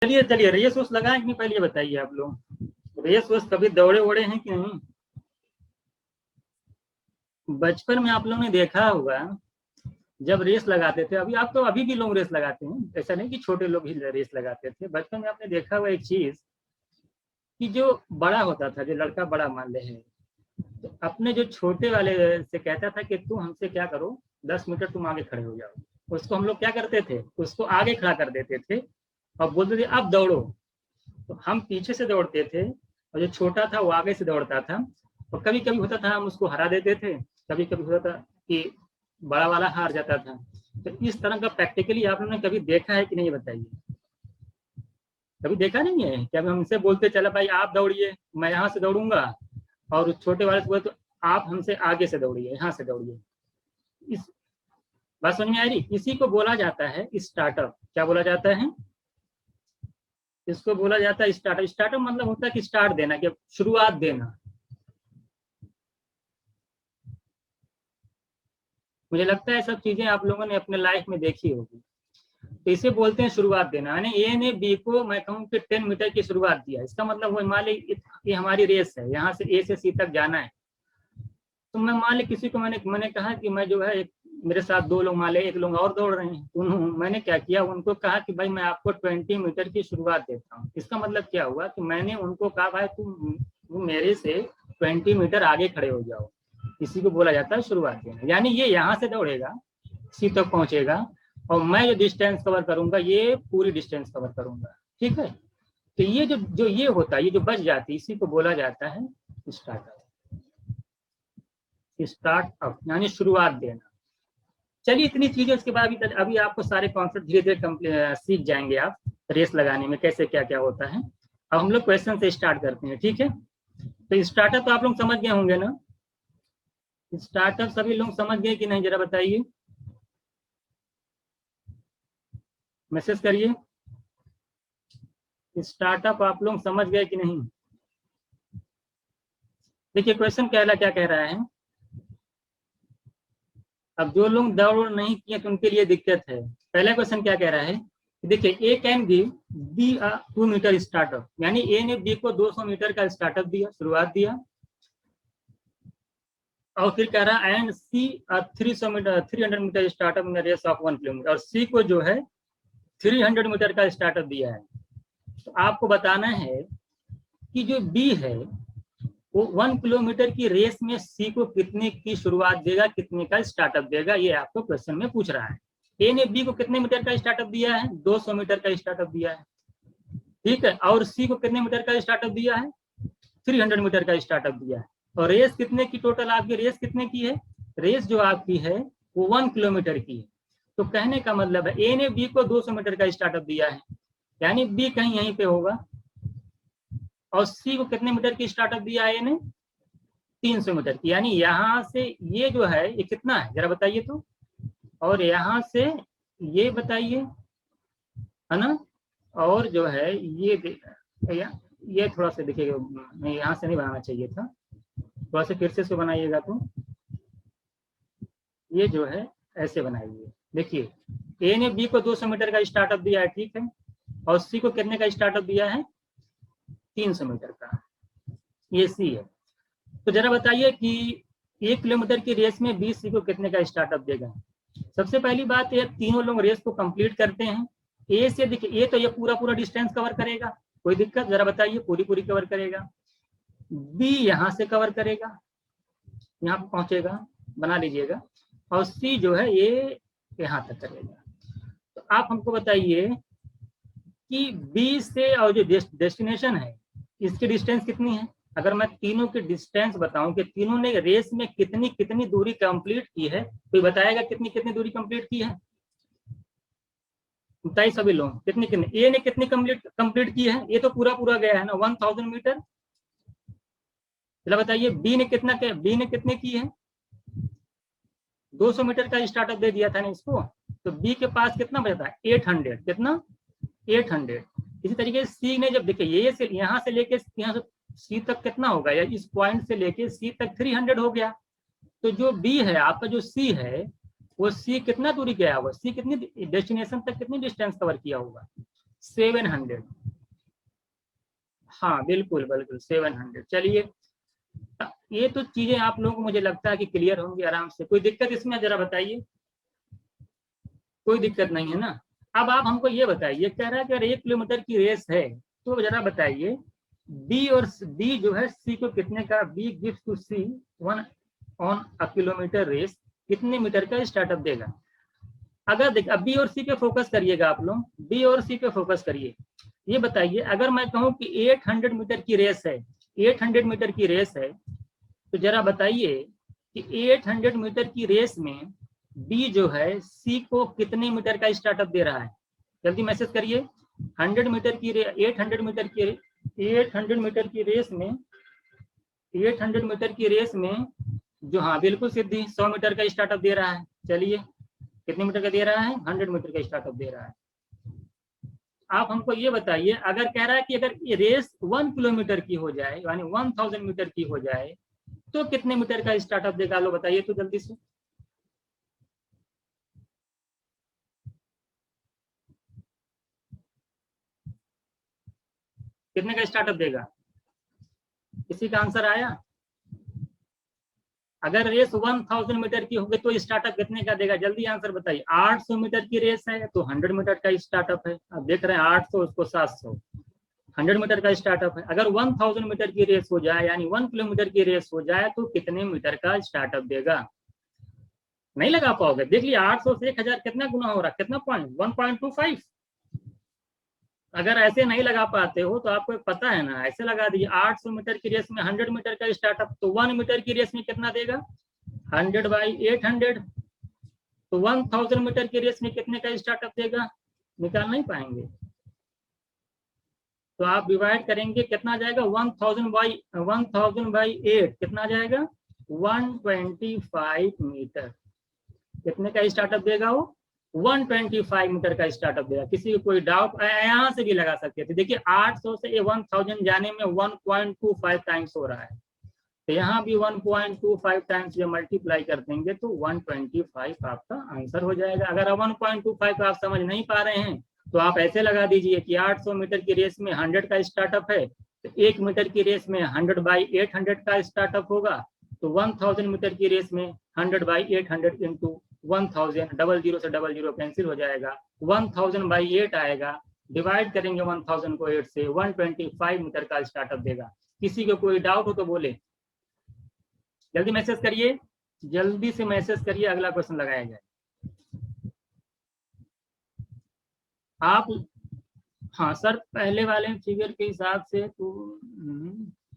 चलिए चलिए, रेस वोस लगाए कि नहीं, पहले ये बताइए आप लोग, रेस वोस कभी दौड़े ओड़े हैं कि नहीं? बचपन में आप लोगों ने देखा होगा जब रेस लगाते थे, अभी आप तो अभी भी लोग रेस लगाते हैं, ऐसा नहीं कि छोटे लोग ही रेस लगाते थे। बचपन में आपने देखा हुआ एक चीज कि जो बड़ा होता था, जो लड़का बड़ा मान ले है, तो अपने जो छोटे वाले से कहता था कि तुम हमसे क्या करो, 10 मीटर तुम आगे खड़े हो जाओ। उसको हम लोग क्या करते थे, उसको आगे खड़ा कर देते थे और बोलते थे अब दौड़ो। तो हम पीछे से दौड़ते थे और जो छोटा था वो आगे से दौड़ता था। और कभी कभी होता था हम उसको हरा देते थे, कभी कभी होता था कि बड़ा वाला हार जाता था। तो इस तरह का प्रैक्टिकली आप लोगों ने कभी देखा है कि नहीं, बताइए। कभी देखा नहीं है क्या? हमसे बोलते चला भाई आप दौड़िए, मैं यहाँ से दौड़ूंगा, और उस छोटे वाले से बोले तो आप हमसे आगे से दौड़िए, यहाँ से दौड़िए। इस बात समझ में आ रही? इसी को बोला जाता है स्टार्टअप। क्या बोला जाता है? इसको बोला जाता है स्टार्टअप। स्टार्टअप मतलब होता है कि स्टार्ट देना, कि शुरुआत देना। मुझे लगता है सब चीजें आप लोगों ने अपने लाइफ में देखी होगी। तो इसे बोलते हैं शुरुआत देना। यानी ए ने बी को मैं कहूँ कि 10 मीटर की शुरुआत दिया, इसका मतलब वो मान ली ये हमारी रेस है, यहाँ से ए से सी तक जाना है। तो मैं मान ली किसी को मैंने मैंने कहा कि मैं जो है मेरे साथ 2 लोग मान ले, एक लोग और दौड़ रहे हैं, तो मैंने क्या किया, उनको कहा कि भाई मैं आपको 20 मीटर की शुरुआत देता हूँ। इसका मतलब क्या हुआ कि मैंने उनको कहा भाई तुम मेरे से 20 मीटर आगे खड़े हो जाओ। इसी को बोला जाता है शुरुआत देना। यानी ये यहाँ से दौड़ेगा, सी तक पहुंचेगा, और मैं जो डिस्टेंस कवर करूंगा ये पूरी डिस्टेंस कवर करूंगा। ठीक है? तो ये जो जो ये होता है, ये जो बच जाती है, इसी को बोला जाता है स्टार्टअप। स्टार्टअप यानी शुरुआत देना। चलिए इतनी चीजें, उसके बाद अभी आपको सारे कॉन्सेप्ट धीरे धीरे सीख जाएंगे आप, रेस लगाने में कैसे क्या क्या होता है। अब हम लोग क्वेश्चन से स्टार्ट करते हैं, ठीक है? तो स्टार्टअप तो आप लोग समझ गए होंगे ना? स्टार्टअप सभी लोग समझ गए कि नहीं, जरा बताइए, मैसेज करिए। स्टार्टअप आप लोग समझ गए कि नहीं? देखिए क्वेश्चन क्या कह रहा है। अब जो लोग दौड़ नहीं किए तो उनके लिए दिक्कत है। पहला क्वेश्चन क्या कह रहा है, देखिए A can give B 2 metre startup. यानी ए ने बी को 200 मीटर का स्टार्टअप दिया, शुरुआत दिया। और फिर कह रहा है and C 300 metre startup in race of 1 kilometre. और सी को जो है 300 मीटर का स्टार्टअप दिया है। तो आपको बताना है कि जो बी है वो 1 किलोमीटर की रेस में सी को कितने की शुरुआत देगा, कितने का स्टार्टअप देगा, ये आपको क्वेश्चन में पूछ रहा है। ए ने बी को कितने मीटर का स्टार्टअप दिया है? 200 मीटर का स्टार्टअप दिया है, ठीक है। और सी को कितने मीटर का स्टार्टअप दिया है? 300 मीटर का स्टार्टअप दिया है। और रेस कितने की, टोटल आपकी रेस कितने की है? रेस जो आपकी है वो 1 किलोमीटर की है। तो कहने का मतलब है ए ने बी को 200 मीटर का स्टार्टअप दिया है, यानी बी कहीं यहीं पे होगा। और सी को कितने मीटर की स्टार्टअप दिया है ए ने? 300 मीटर की। यानी यहाँ से ये जो है ये कितना है, जरा बताइए तो। और यहाँ से ये बताइए, है ना? और जो है ये थोड़ा सा देखिएगा, नहीं यहाँ से नहीं बनाना चाहिए था, थोड़ा सा फिर से इसको बनाइएगा। तो ये जो है ऐसे बनाइए। देखिए ए ने बी को 200 मीटर का स्टार्टअप दिया है, ठीक है। और सी को कितने का स्टार्टअप दिया है? 300 मीटर का। ये सी है। तो जरा बताइए कि 1 किलोमीटर की रेस में बी सी को कितने का स्टार्टअप देगा? सबसे पहली बात ये, तीनों लोग रेस को कंप्लीट करते हैं। ए से देखिए, ए तो ये पूरा पूरा डिस्टेंस कवर करेगा, कोई दिक्कत? जरा बताइए, पूरी पूरी कवर करेगा। बी यहाँ से कवर करेगा, यहाँ पे पहुंचेगा, बना लीजिएगा। और सी जो है ये यहाँ तक करेगा। तो आप हमको बताइए कि बी से और जो डेस्टिनेशन है इसकी डिस्टेंस कितनी है? अगर मैं तीनों की डिस्टेंस बताऊं कि तीनों ने रेस में कितनी कितनी दूरी कंप्लीट की है, कोई बताएगा कितनी कितनी दूरी कंप्लीट की है? बताइए सभी लोग, कितनी कितनी। ए ने कितनी कंप्लीट की है? ये तो पूरा पूरा गया है ना, 1000 मीटर। चलो बताइए बी ने कितना, बी ने कितने की है? 200 मीटर का स्टार्टअप दे दिया था ना इसको। तो बी के पास कितना बचा था? 800। कितना? 800। इसी तरीके से सी ने, जब देखिए ये से यहाँ से लेके यहाँ से सी तक कितना होगा, या इस पॉइंट से लेके सी तक 300 हो गया। तो जो बी है आपका, जो सी है, वो सी कितना दूरी गया होगा? सी कितनी डेस्टिनेशन तक कितनी डिस्टेंस कवर किया होगा? 700। हाँ बिल्कुल बिल्कुल 700। चलिए, ये तो चीजें आप लोगों को मुझे लगता है कि क्लियर होंगी आराम से। कोई दिक्कत इसमें जरा बताइए? कोई दिक्कत नहीं है ना? अब आप हमको ये बताइए, कह रहा है कि अगर 1 किलोमीटर की रेस है तो जरा बताइए बी और बी जो है सी को कितने का, B gives to C 1 on a kilometre race, कितने मीटर का स्टार्टअप देगा। अगर देख, अब बी और सी पे फोकस करिएगा आप लोग, बी और सी पे फोकस करिए। ये बताइए अगर मैं कहूँ कि 800 मीटर की रेस है, 800 मीटर की रेस है, तो जरा बताइए कि 800 मीटर की रेस में बी जो है सी को कितने मीटर का स्टार्टअप दे रहा है। जल्दी मैसेज करिए। 100 मीटर की 800 मीटर की 800 मीटर की रेस में 800 मीटर की रेस में जो, हाँ बिल्कुल सिद्धि, 100 मीटर का स्टार्टअप दे रहा है। चलिए कितने मीटर का दे रहा है, 100 मीटर का स्टार्टअप दे रहा है। आप हमको ये बताइए, अगर कह रहा है कि अगर ये रेस 1 किलोमीटर की हो जाए, यानी 1000 मीटर की हो जाए, तो कितने मीटर का स्टार्टअप देगा, लो बताइए तो जल्दी से। कितने का स्टार्टअप देगा? किसी का आंसर आया? अगर रेस 1000 मीटर की होगी तो स्टार्टअप कितने का देगा, जल्दी आंसर बताइए। 800 मीटर की रेस है तो 100 मीटर का स्टार्टअप है। अब देख रहे हैं 800 उसको 700, 100 मीटर का स्टार्टअप है। अगर 1000 मीटर की रेस हो जाए, यानी 1 किलोमीटर की रेस हो जाए, तो कितने मीटर का स्टार्टअप देगा। नहीं लगा पाओगे, देख लिया 800 से 1000 कितना गुना हो रहा है, कितना पॉइंट, 1.25। अगर ऐसे नहीं लगा पाते हो तो आपको पता है ना, ऐसे लगा दीजिए। 800 मीटर की रेस में 100 मीटर का स्टार्टअप, तो 1 मीटर की रेस में कितना देगा, 100/800। तो 1000 मीटर की रेस में कितने का स्टार्टअप देगा, निकाल नहीं पाएंगे। तो आप डिवाइड करेंगे, कितना जाएगा, 1000/8 कितना जाएगा, 125 मीटर। कितने का स्टार्टअप देगा वो, 125 मीटर का स्टार्टअप देगा। किसी को कोई डाउट, यहाँ से भी लगा सकते थे। देखिए 800 से 1000 जाने में 1.25 टाइम्स हो रहा है, तो यहाँ भी 1.25 टाइम्स जब मल्टीप्लाई कर देंगे तो 125 आपका आंसर हो जाएगा। अगर 1.25 आप समझ नहीं पा रहे हैं तो आप ऐसे लगा दीजिए कि 800 मीटर की रेस में 100 का स्टार्टअप है, तो 1 मीटर की रेस में 100/800 का स्टार्टअप होगा। तो 1000 मीटर की रेस में 100/800 इंटू 1000, 00 से 00 कैंसिल हो जाएगा, 1000/8 आएगा। डिवाइड करेंगे 1000 को 8 से, 125 मीटर का स्टार्टअप देगा। किसी को कोई डाउट हो तो बोले, जल्दी मैसेज करिए, जल्दी से मैसेज करिए, अगला क्वेश्चन लगाया जाए। आप, हाँ सर, पहले वाले फिगर के हिसाब से तो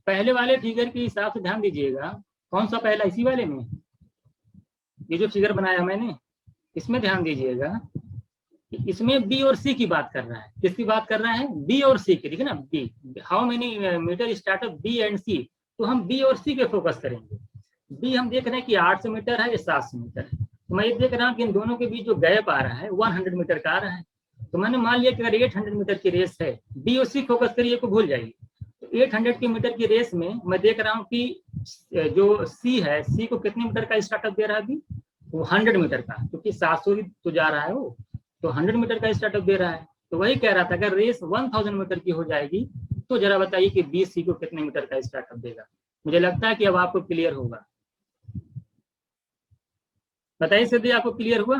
पहले वाले फिगर के हिसाब से ध्यान दीजिएगा। कौन सा पहला, इसी वाले में, ये जो फिगर बनाया मैंने, इसमें ध्यान दीजिएगा कि इसमें बी और सी की बात कर रहा है। किसकी बात कर रहा है, बी और सी की। ठीक है ना, B, how many metre startup B and C, तो हम बी और सी पे फोकस करेंगे। बी हम देख रहे हैं कि 800 मीटर है, ये 700 मीटर है। तो मैं ये देख रहा हूँ कि इन दोनों के बीच जो गैप आ रहा है 100 मीटर का आ रहा है। तो मैंने मान लिया कि अगर 800 मीटर की रेस है, बी और सी फोकस करिए को भूल जाइए। तो 800 की मीटर की रेस में मैं देख रहा हूँ कि जो सी है, सी को कितने मीटर का स्टार्टअप दे रहा है अभी, वो 100 मीटर का, क्योंकि 700 ही तो जा रहा है वो, तो 100 मीटर का स्टार्टअप दे रहा है। तो वही कह रहा था, अगर रेस 1000 मीटर की हो जाएगी तो जरा बताइए कि बी सी को कितने मीटर का स्टार्टअप देगा। मुझे लगता है कि अब आपको क्लियर होगा। बताइए सिद्धि, आपको क्लियर हुआ?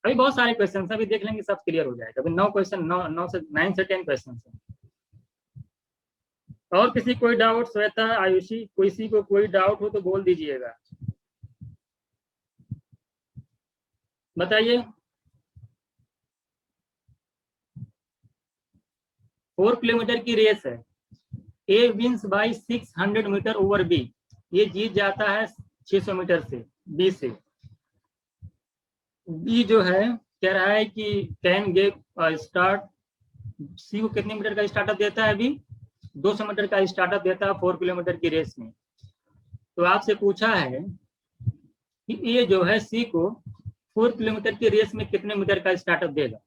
अभी बहुत सारे क्वेश्चन अभी देख लेंगे, सब क्लियर हो जाएगा। अभी 9 क्वेश्चन, 9 से 10 क्वेश्चन है। और किसी कोई डाउट, श्वेता, आयुषी, किसी को कोई डाउट हो तो बोल दीजिएगा, बताइए। 4 किलोमीटर की रेस है, A wins by 600 metre over B, ये जीत जाता है 600 मीटर से, बी से। बी जो है कह रहा है कि कैन गेव स्टार्ट, सी को कितने मीटर का स्टार्टअप देता है अभी, 200 मीटर का स्टार्टअप देता है 4 किलोमीटर की रेस में। तो आपसे पूछा है कि ए जो है सी को 4 किलोमीटर की रेस में कितने मीटर का स्टार्टअप देगा।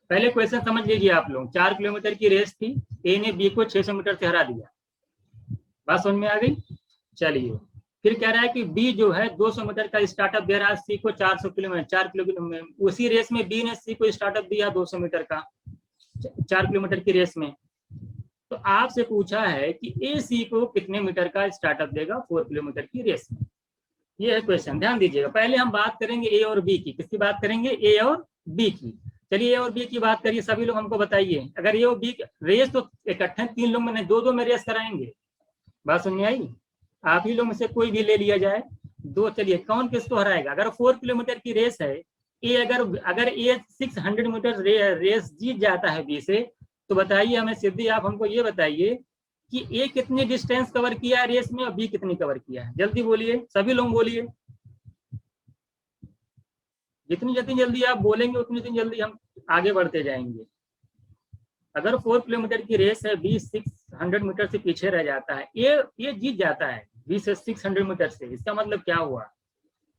पहले क्वेश्चन समझ लीजिए आप लोग। 4 किलोमीटर की रेस थी, ए ने बी को 600 मीटर से हरा दिया। बात समझ में आ गई? चलिए फिर कह रहा है कि बी जो है 200 मीटर का स्टार्टअप दे रहा है सी को 400 किलोमीटर 4 किलोमीटर, उसी रेस में बी ने सी को स्टार्टअप दिया 200 मीटर का 4 किलोमीटर की रेस में। तो आपसे पूछा है कि ए सी को कितने मीटर का स्टार्टअप देगा 4 किलोमीटर की रेस में। ये है क्वेश्चन, ध्यान दीजिएगा। पहले हम बात करेंगे ए और बी की। किसकी बात करेंगे? ए और बी की। चलिए ए और बी की बात करिए, सभी लोग हमको बताइए। अगर ए और बी रेस तो इकट्ठे 3 लोग में, 2-2 में रेस कराएंगे। बात सुनने आई? आप ही लोग में से कोई भी ले लिया जाए दो। चलिए कौन किसको हराएगा? अगर 4 किलोमीटर की रेस है, ए अगर ए 600 मीटर रेस जीत जाता है बी से, तो बताइए हमें सिद्धि, आप हमको ये बताइए कि ए कितनी डिस्टेंस कवर किया है रेस में और बी कितनी कवर किया है। जल्दी बोलिए, सभी लोग बोलिए। जितनी जल्दी आप बोलेंगे उतनी जल्दी हम आगे बढ़ते जाएंगे। अगर 4 किलोमीटर की रेस है, बी 600 मीटर से पीछे रह जाता है, ये जीत जाता है बी से 600 मीटर से, इसका मतलब क्या हुआ?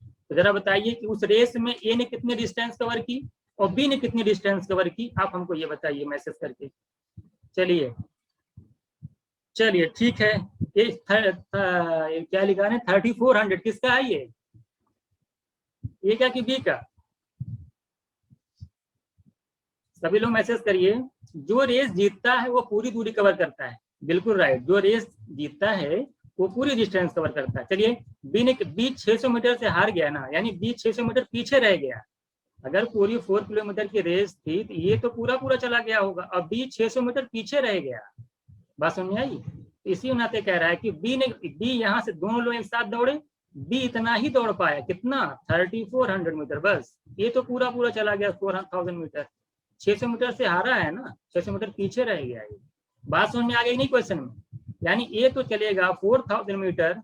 तो जरा बताइए कि उस रेस में ए ने कितनी डिस्टेंस कवर की और बी ने कितनी डिस्टेंस कवर की, आप हमको ये बताइए मैसेज करके। चलिए ठीक है। ये क्या लिखा है? 3400 किसका है ये क्या कि बी का? सभी लोग मैसेज करिए। जो रेस जीतता है वो पूरी दूरी कवर करता है। बिल्कुल राइट, जो रेस जीतता है वो पूरी डिस्टेंस कवर करता है। चलिए बी 600 मीटर से हार गया ना, यानी बी 600 मीटर पीछे रह गया। अगर पूरी 4 किलोमीटर की रेस थी तो ये तो पूरा चला गया होगा, और बी 600 मीटर पीछे रह गया। बात समझ आई? इसी नाते कह रहा है कि बी यहाँ से दोनों लोग एक साथ दौड़े, बी इतना ही दौड़ पाया, कितना? 3400 मीटर। बस ये तो पूरा चला गया 4000 मीटर। 600 मीटर से हारा है ना, 600 मीटर पीछे रह गया ये। बात समझ में आ गई नहीं क्वेश्चन में? यानी ए तो चलेगा 4000 मीटर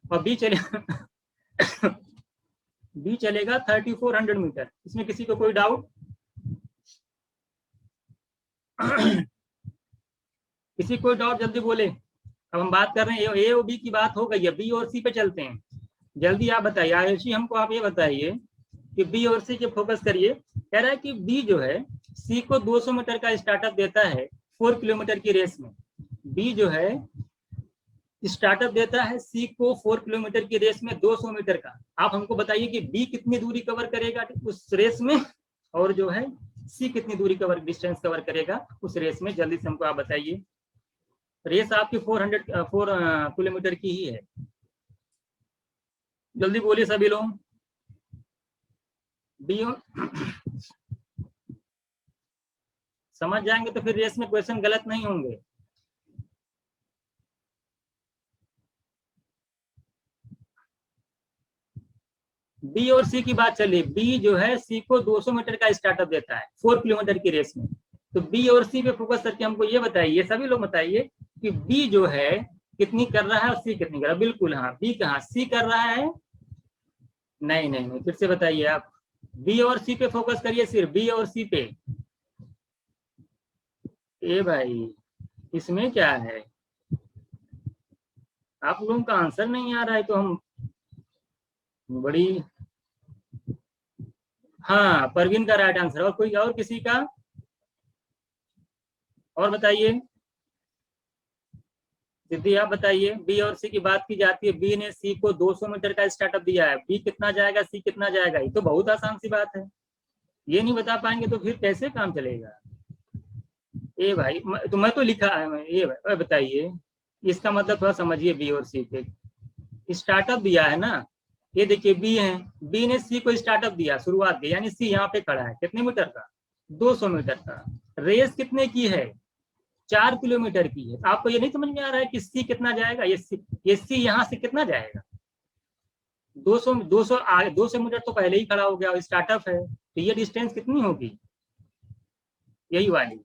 और बी चलेगा बी चलेगा 3400 मीटर। इसमें किसी को कोई डाउट? किसी कोई डाउट? जल्दी बोले। अब हम बात कर रहे हैं ए और बी की बात हो गई है, बी और सी पे चलते हैं। जल्दी आप बताइए आयुषी, हमको आप ये बताइए कि बी और सी के फोकस करिए। कह रहा है कि बी जो है सी को 200 मीटर का स्टार्टअप देता है 4 किलोमीटर की रेस में। बी जो है स्टार्टअप देता है सी को 4 किलोमीटर की रेस में 200 मीटर का। आप हमको बताइए कि बी कितनी दूरी कवर करेगा उस रेस में, और जो है सी कितनी दूरी डिस्टेंस कवर करेगा उस रेस में। जल्दी से हमको आप बताइए। रेस आपकी 4 किलोमीटर की ही है। जल्दी बोलिए सभी लोग। बी समझ जाएंगे तो फिर रेस में क्वेश्चन गलत नहीं होंगे। बी और सी की बात चली। बी जो है सी को 200 मीटर का स्टार्टअप देता है 4 किलोमीटर की रेस में। तो बी और सी पे फोकस करके हमको ये बताइए, सभी लोग बताइए कि बी जो है कितनी कर रहा है और सी कितनी कर रहा है। बिल्कुल हाँ, बी कहाँ, सी कर रहा है? नहीं, फिर से बताइए आप। बी और सी पे फोकस करिए, सिर्फ बी और सी पे। ए भाई इसमें क्या है? आप लोगों का आंसर नहीं आ रहा है तो हम बड़ी। हाँ परवीन का राइट आंसर। और कोई और किसी का? और बताइए दीदी, आप बताइए। बी और सी की बात की जाती है, बी ने सी को 200 मीटर का स्टार्टअप दिया है, बी कितना जाएगा, सी कितना जाएगा? ये तो बहुत आसान सी बात है। ये नहीं बता पाएंगे तो फिर कैसे काम चलेगा? ए भाई तो मैं तो लिखा है ये। बताइए, इसका मतलब थोड़ा समझिए। बी और सी पे स्टार्टअप दिया है ना, ये देखिए बी है, बी ने सी को स्टार्टअप दिया, शुरुआत दी, यानी सी यहाँ पे खड़ा है कितने मीटर का? 200 मीटर का। रेस कितने की है? 4 किलोमीटर की है। आपको ये नहीं समझ में आ रहा है कि सी कितना जाएगा? ये सी यहाँ से कितना जाएगा? 200 मीटर तो पहले ही खड़ा हो गया और स्टार्टअप है, तो ये डिस्टेंस कितनी होगी? यही वाली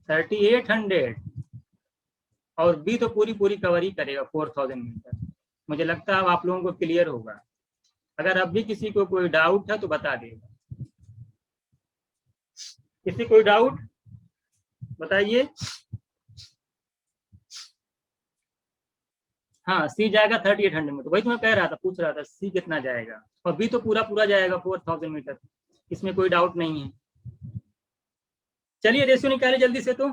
3800। और बी तो पूरी कवर ही करेगा 4000 मीटर। मुझे लगता है अब आप लोगों को क्लियर होगा। अगर अब भी किसी को कोई डाउट है तो बता देगा। किसी कोई डाउट बताइए। हाँ सी जाएगा 3800 मीटर। वही तो मैं कह रहा था, पूछ रहा था सी कितना जाएगा, और बी तो पूरा जाएगा 4000 मीटर। इसमें कोई डाउट नहीं है। चलिए रेशियो निकालिए जल्दी से। तो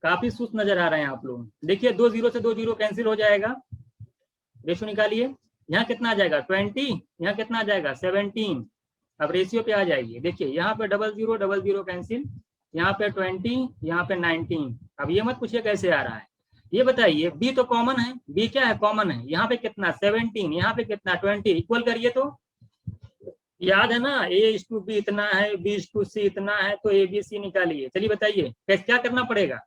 काफी सुस्त नजर आ रहे हैं आप लोग। देखिए 2 0 से 2 0 कैंसिल हो जाएगा। रेशियो निकालिए। यहाँ कितना आ जाएगा 20, यहाँ कितना आ जाएगा 17। अब रेशियो पे आ जाइए, देखिए यहाँ पे 00 कैंसिल, यहाँ पे 20, यहाँ पे 19। अब ये मत पूछिए कैसे आ रहा है, ये बताइए बी तो कॉमन है, बी क्या है कॉमन है, यहाँ पे कितना 17, यहाँ पे कितना 20, इक्वल करिए तो याद है ना A:B इतना है, B:C इतना है, तो ABC निकालिए। चलिए बताइए कैसे क्या करना पड़ेगा,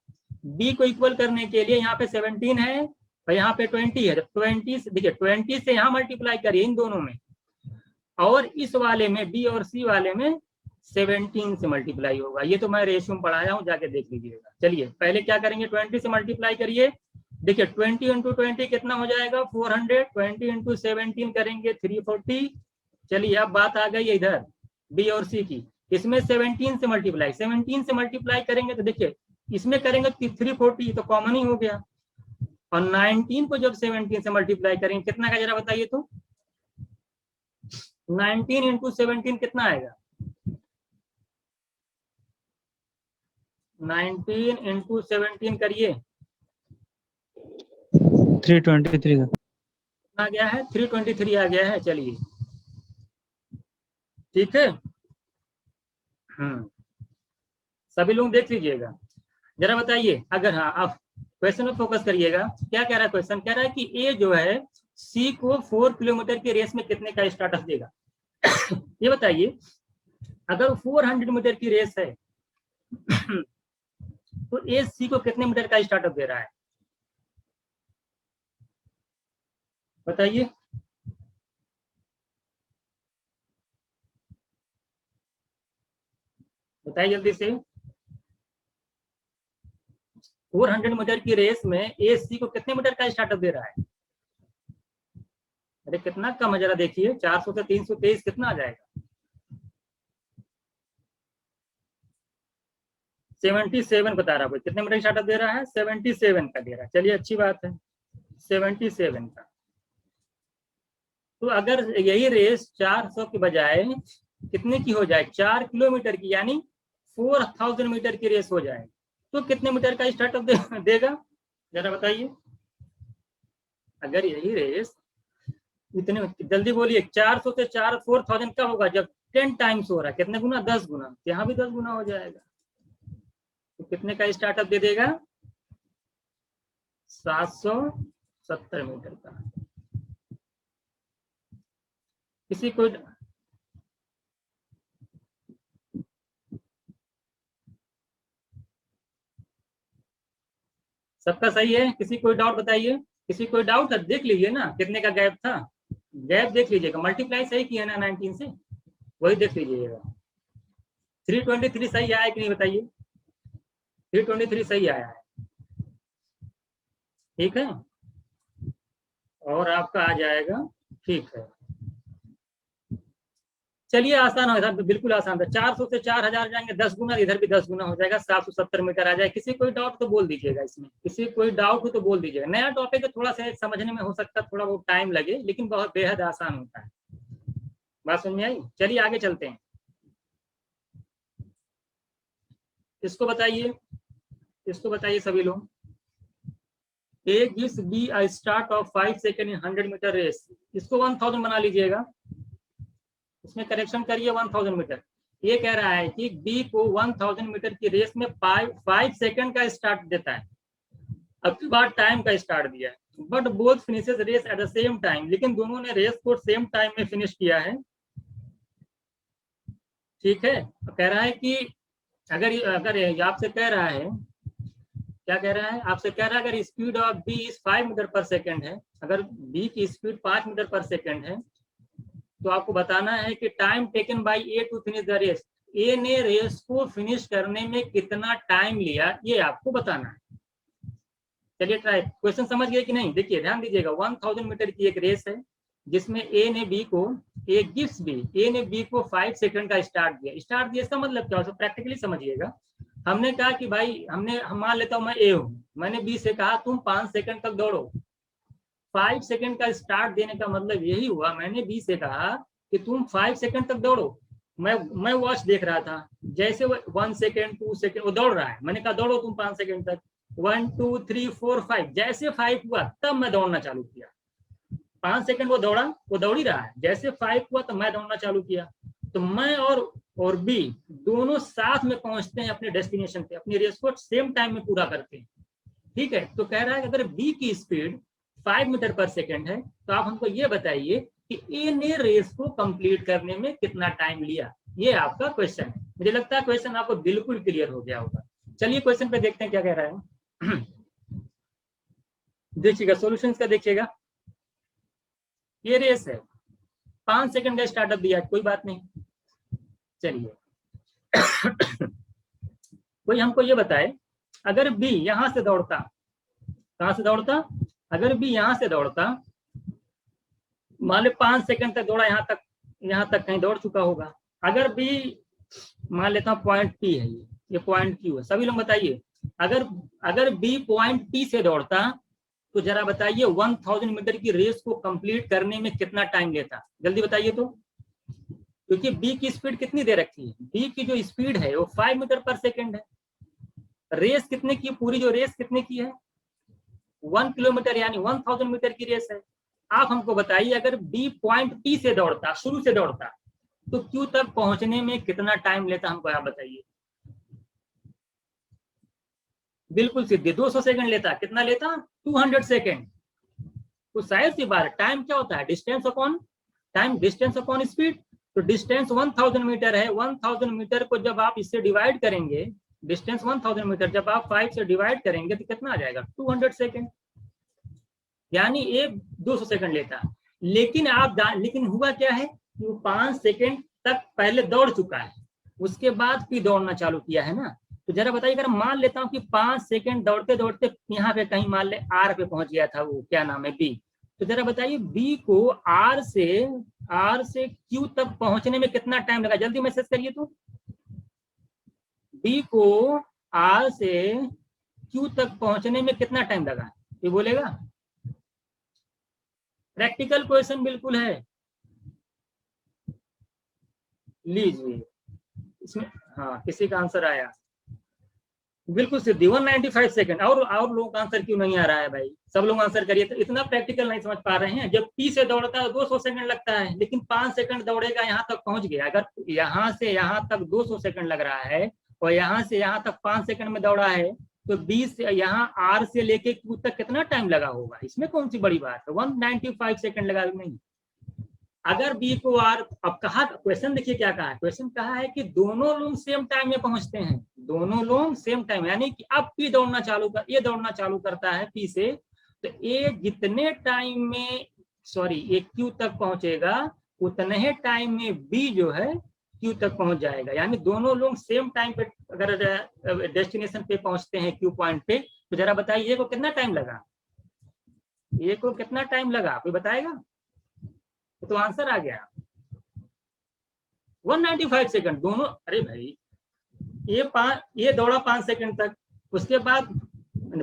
B को इक्वल करने के लिए यहाँ पे 17 है और यहाँ पे 20 है, 20 देखिए 20 से यहाँ मल्टीप्लाई करिए इन दोनों में, और इस वाले में B और C वाले में 17 से मल्टीप्लाई होगा। ये तो मैं रेशियो में पढ़ाया हूँ, जाके देख लीजिएगा। चलिए पहले क्या करेंगे, 20 से मल्टीप्लाई करिए, देखिए 20 इंटू 20 कितना हो जाएगा 400, 20 इंटू 17 करेंगे 340। चलिए अब बात आ गई इधर बी और सी की, इसमें 17 से मल्टीप्लाई, 17 से मल्टीप्लाई करेंगे तो देखिए इसमें करेंगे 340 तो कॉमन ही हो गया, और 19 को जब 17 से मल्टीप्लाई करेंगे कितना का जरा बताइए तो, 19 इंटू 17 कितना आएगा, 19 इंटू 17 करिए 323 आ गया है, 323 आ गया है। चलिए ठीक है, सभी लोग देख लीजिएगा जरा बताइए। अगर हाँ आप क्वेश्चन में फोकस करिएगा, क्या कह रहा है क्वेश्चन, कह रहा है कि ए जो है सी को 4 किलोमीटर की रेस में कितने का स्टार्टअप देगा। ये बताइए अगर 400 मीटर की रेस है तो ए सी को कितने मीटर का स्टार्टअप दे रहा है, बताइए। बताइए जल्दी से, 400 मीटर की रेस में ए सी को कितने मीटर का स्टार्टअप दे रहा है। अरे कितना कम है जरा देखिए, 400 से 323 कितना आ जाएगा, 77 बता रहा है। कितने मीटर स्टार्टअप दे रहा है, 77 का दे रहा है। चलिए अच्छी बात है, 77 का। तो अगर यही रेस 400 के बजाय कितने की हो जाए, 4 किलोमीटर की, यानी 4000 मीटर की रेस हो जाए, तो कितने मीटर का स्टार्टअप देगा जरा बताइए। अगर यही रेस इतने जल्दी बोलिए, 400 से 4000 कब होगा, जब 10 टाइम्स हो रहा है, कितने गुना, 10 गुना, यहाँ भी 10 गुना हो जाएगा, तो कितने का स्टार्टअप दे देगा, 770 मीटर का। किसी को सबका सही है, किसी कोई डाउट बताइए, किसी कोई डाउट है, देख लीजिए ना कितने का गैप था, गैप देख लीजिएगा, मल्टीप्लाई सही किया ना 19 से, वही देख लीजिएगा। 323 सही आया कि नहीं बताइए, 323 सही आया है, ठीक है, और आपका आ जाएगा, ठीक है। चलिए आसान हो था, बिल्कुल आसान था, 400 से 4000 जाएंगे, 10 गुना, इधर भी 10 गुना हो जाएगा, 770 मीटर आ जाएगा। किसी कोई डाउट तो बोल दीजिएगा, इसमें किसी कोई डाउट हो तो बोल दीजिएगा। नया टॉपिक है, थोड़ा सा समझने में हो सकता है थोड़ा बहुत टाइम लगे, लेकिन बहुत बेहद आसान होता है। बात समझ में आई, चलिए आगे चलते हैं। इसको बताइए, इसको बताइए सभी लोग। A gives B a start of 5 second in 100 metre race, इसको 1000 बना लीजिएगा, इसमें करेक्शन करिए 1000 मीटर। ये कह रहा है कि बी को 1000 मीटर की रेस में 5 सेकंड का स्टार्ट देता है, अब की बार टाइम का स्टार्ट दिया है, but both finishes race at the same time, लेकिन दोनों ने रेस को सेम टाइम में फिनिश किया है, ठीक है। कह रहा है कि अगर आपसे कह रहा है, क्या कह रहा है, आपसे कह रहा है अगर speed of B is 5 metre per second है, अगर बी की स्पीड 5 मीटर पर सेकेंड है, तो आपको बताना है कि time taken by A to finish the race, A ने रेस को फिनिश करने में कितना टाइम लिया, ये आपको बताना है। चलिए ट्राई, क्वेश्चन समझ गए कि नहीं, देखिए ध्यान दीजिएगा, 1000 मीटर की एक रेस है जिसमें ए ने बी को, ए गिव्स बी, ए ने बी को 5 सेकंड का स्टार्ट दिया। स्टार्ट दिया इसका मतलब क्या है, प्रैक्टिकली समझिएगा। हमने कहा कि भाई हम मान लेता हूं मैं ए हूँ, मैंने बी से कहा तुम 5 सेकंड तक दौड़ो, 5 सेकंड का स्टार्ट देने का मतलब यही हुआ, मैंने बी से कहा कि तुम 5 सेकंड तक दौड़ो, मैं वॉच देख रहा था, जैसे वो 1 सेकंड 2 सेकंड वो दौड़ रहा है, मैंने कहा दौड़ो तुम 5 सेकंड तक, 1 2 3 4 5, जैसे 5 हुआ तब मैं दौड़ना चालू किया, 5 सेकंड वो दौड़ ही रहा है। जैसे 5 हुआ तो मैं दौड़ना चालू किया, तो मैं और बी दोनों साथ में पहुंचते हैं अपने डेस्टिनेशन पे, अपनी रेस को सेम टाइम में पूरा करते हैं। ठीक है, तो कह रहा है अगर बी की स्पीड 5 मीटर पर सेकंड है तो आप हमको ये बताइए कि ए ने रेस को कंप्लीट करने में कितना टाइम लिया। ये आपका क्वेश्चन है। मुझे लगता है क्वेश्चन आपको बिल्कुल क्लियर हो गया होगा। चलिए क्वेश्चन पे देखते हैं क्या कह रहा है। देखिएगा सॉल्यूशंस का, देखिएगा ये रेस है, 5 सेकंड का स्टार्टअप दिया है, कोई बात नहीं। चलिए कोई हमको ये बताए अगर बी यहां से दौड़ता, कहां से दौड़ता, अगर बी यहां से दौड़ता, मान लो 5 सेकंड तक दौड़ा, यहां तक कहीं दौड़ चुका होगा। अगर बी मान लेता हूं पॉइंट पी है, ये पॉइंट क्यू है, सभी लोग बताइए अगर बी पॉइंट पी से दौड़ता तो जरा बताइए 1000 मीटर की रेस को कंप्लीट करने में कितना टाइम लेता, जल्दी बताइए तो। क्योंकि बी की स्पीड कितनी दे रखी है, बी की जो स्पीड है वो 5 मीटर पर सेकंड है। रेस कितने की, पूरी जो रेस कितने की है 1 किलोमीटर, यानी 1000 मीटर की रेस है। आप हमको बताइए अगर बी पॉइंट पी से दौड़ता, शुरू से दौड़ता, तो क्यू तक पहुंचने में कितना टाइम लेता, हमको आप बताइए। बिल्कुल सीधे 200 सेकंड लेता। कितना लेता, 200 सेकंड। तो शायद सी बात, टाइम क्या होता है, distance upon time, distance upon speed. तो डिस्टेंस 1000 मीटर है, 1000 मीटर को जब आप इससे डिवाइड करेंगे, डिस्टेंस 1000 मीटर जब आप 5 से डिवाइड करेंगे तो कितना आ जाएगा, 200 सेकंड, यानी ये 200 सेकंड लेता। लेकिन हुआ क्या है कि वो 5 सेकंड तक पहले दौड़ चुका है, उसके बाद फिर दौड़ना चालू किया है ना। तो जरा बताइए, अगर मान लेता हूँ कि 5 सेकंड दौड़ते दौड़ते यहाँ पे कहीं मान ले आर पे पहुंच गया था, वो क्या नाम है बी, तो जरा बताइए बी को आर से क्यू तक पहुंचने में कितना टाइम लगा, जल्दी मैसेज करिए तो। बी को आर से क्यू तक पहुंचने में कितना टाइम लगा, ये बोलेगा। प्रैक्टिकल क्वेश्चन बिल्कुल है, लीजिए इसमें। हाँ, किसी का आंसर आया, बिल्कुल सिद्धि 195 सेकंड। और लोगों का आंसर क्यों नहीं आ रहा है भाई, सब लोग आंसर करिए। तो इतना प्रैक्टिकल नहीं समझ पा रहे हैं। जब पी से दौड़ता है 200 सेकंड लगता है, लेकिन 5 सेकंड दौड़ेगा, यहाँ तक पहुंच गया। अगर यहाँ से यहाँ तक 200 सेकंड लग रहा है और यहाँ से यहाँ तक 5 सेकंड में दौड़ा है, तो 20 यहाँ आर से लेके क्यू तक कितना टाइम लगा होगा, इसमें कौन सी बड़ी बात है, 195 सेकंड लगा नहीं। अगर बी को आर, अब कहा क्वेश्चन देखिए क्या कहा है, क्वेश्चन कहा है कि दोनों लोग सेम टाइम में पहुंचते हैं, दोनों लोग सेम टाइम, यानी कि अब पी दौड़ना चालू कर, ये दौड़ना चालू करता है पी से, तो ये जितने टाइम में ये क्यू तक पहुंचेगा उतने ही टाइम में बी जो है क्यू तक पहुंच जाएगा। यानी दोनों लोग सेम टाइम पे अगर डेस्टिनेशन पे पहुंचते हैं क्यू पॉइंट पे, तो जरा बताइए ये को कितना टाइम लगा, ये को कितना टाइम लगा, कोई बताएगा। तो आंसर आ गया 195 सेकंड दोनों। अरे भाई ये दौड़ा 5 सेकंड तक, उसके बाद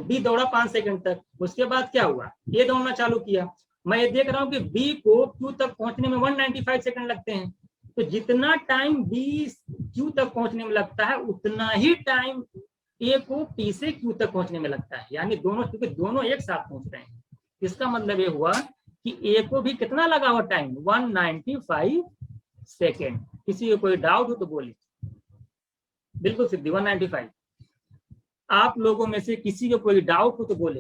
बी दौड़ा 5 सेकंड तक, उसके बाद क्या हुआ, ये दौड़ना चालू किया। मैं ये देख रहा हूँ कि बी को क्यू तक पहुंचने में 195 सेकंड लगते हैं, तो जितना टाइम बी क्यू तक पहुंचने में लगता है उतना ही टाइम ए को पी से क्यू तक पहुंचने में लगता है। यानी दोनों, क्योंकि दोनों एक साथ पहुंच रहे हैं, इसका मतलब ये हुआ कि ए को भी कितना लगा हुआ टाइम, 195 सेकेंड। किसी को कोई डाउट हो तो बोले। बिल्कुल सिद्धि 195। आप लोगों में से किसी को कोई डाउट हो तो बोले,